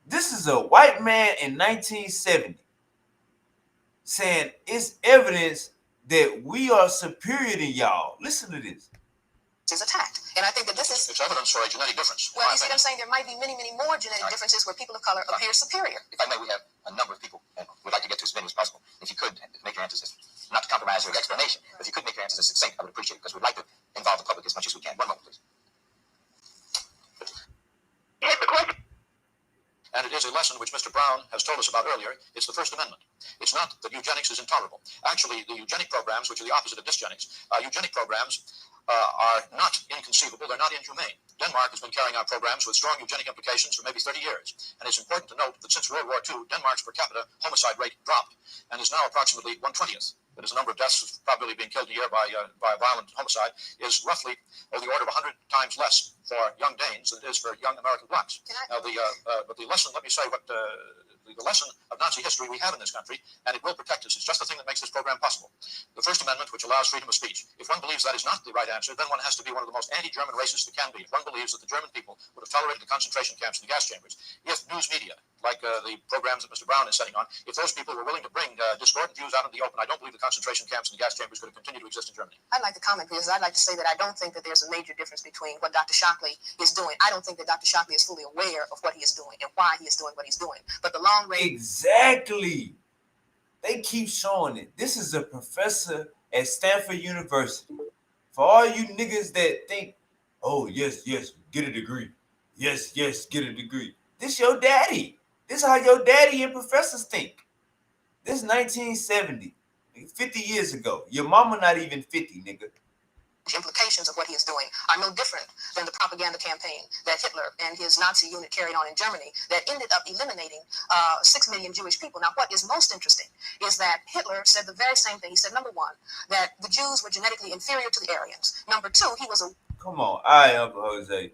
This is a white man in 1970 saying it's evidence that we are superior to y'all. Listen to this. Is attacked. And I think that this is... It's evidence for a genetic difference. Well, you see what I'm saying? There might be many, many more genetic differences where people of color appear superior. If I may, we have a number of people and we'd like to get to as many as possible. If you could make your answers, not to compromise your explanation, but if you could make your answers succinct, I would appreciate it because we'd like to involve the public as much as we can. One moment, please. And it is a lesson which Mr. Brown has told us about earlier. It's the First Amendment. It's not that eugenics is intolerable. Actually, the eugenic programs, which are the opposite of dysgenics, eugenic programs are not inconceivable. They're not inhumane. Denmark has been carrying out programs with strong eugenic implications for maybe 30 years. And it's important to note that since World War II, Denmark's per capita homicide rate dropped and is now approximately 1/20th. That is, the number of deaths probably being killed a year by a violent homicide is roughly of the order of 100 times less for young Danes than it is for young American blacks. Now, but the lesson, let me say what the lesson of Nazi history we have in this country, and it will protect us. It's just the thing that makes this program possible. The First Amendment, which allows freedom of speech. If one believes that is not the right answer, then one has to be one of the most anti-German racists that can be. If one believes that the German people would have tolerated the concentration camps and the gas chambers, if news media, like the programs that Mr. Brown is setting on, if those people were willing to bring discordant views out in the open, I don't believe the concentration camps and the gas chambers could have continued to exist in Germany. I'd like to comment because I'd like to say that I don't think that there's a major difference between what Dr. Shockley is doing. I don't think that Dr. Shockley is fully aware of what he is doing and why he is doing what he's doing. But the long range... Exactly. They keep showing it. This is a professor at Stanford University. For all you niggas that think, oh, yes, get a degree. Yes, get a degree. This your daddy. This is how your daddy and professors think. This is 1970, 50 years ago. Your mama not even 50, nigga. Implications of what he is doing are no different than the propaganda campaign that Hitler and his Nazi unit carried on in Germany that ended up eliminating 6 million Jewish people. Now, what is most interesting is that Hitler said the very same thing. He said, number one, that the Jews were genetically inferior to the Aryans. Number two, he was a... Come on. All right, Uncle Jose.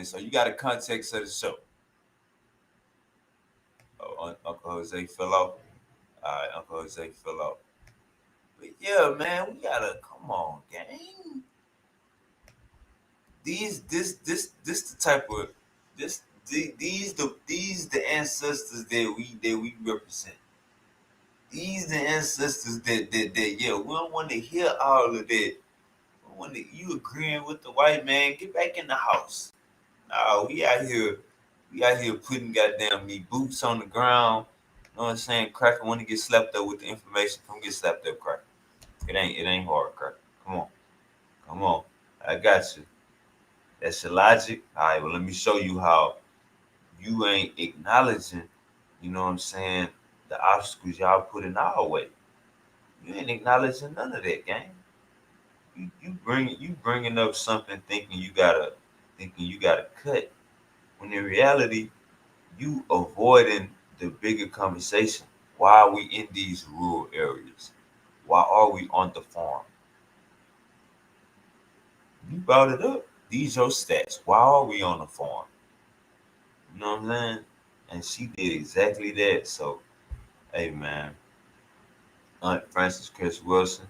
So you got a context of the show. Oh, Uncle Jose fell off. All right, Uncle Jose fell off. But yeah, man, we gotta come on, gang. These the type of these the ancestors that we represent. These the ancestors that yeah, we don't want to hear all of that. We want to, you agreeing with the white man? Get back in the house. No, we out here putting goddamn me boots on the ground. You know what I'm saying? Cracker want to get slapped up with the information. Come get slapped up, Cracker. It ain't hard, Cracker. Come on. I got you. That's your logic. All right, well, let me show you how you ain't acknowledging, you know what I'm saying, the obstacles y'all put in our way. You ain't acknowledging none of that, gang. You bringing up something thinking you gotta cut, when in reality you avoiding the bigger conversation. Why are we in these rural areas? Why are we on the farm? You brought it up. These your stats. Why are we on the farm? You know what I'm saying? And she did exactly that. So, hey man, Aunt Frances Cress Welsing,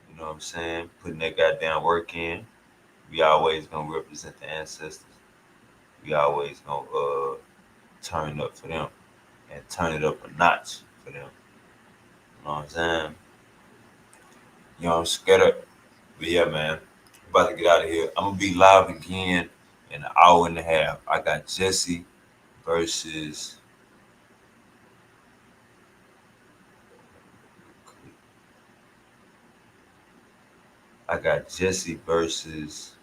you know what I'm saying, putting that goddamn work in. We always gonna represent the ancestors. We always gonna turn up for them and turn it up a notch for them. know what I'm saying? You know, I'm scared. But yeah, man, I'm about to get out of here. I'm gonna be live again in an hour and a half. I got Jesse versus. I got Jesse versus.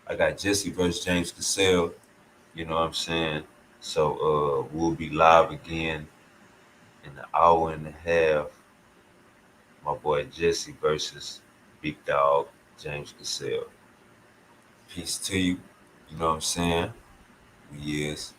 I got Jesse versus James Cassell. You know what I'm saying? So we'll be live again in an hour and a half. My boy Jesse versus Big Dog James Cassell. Peace to you. You know what I'm saying? We is.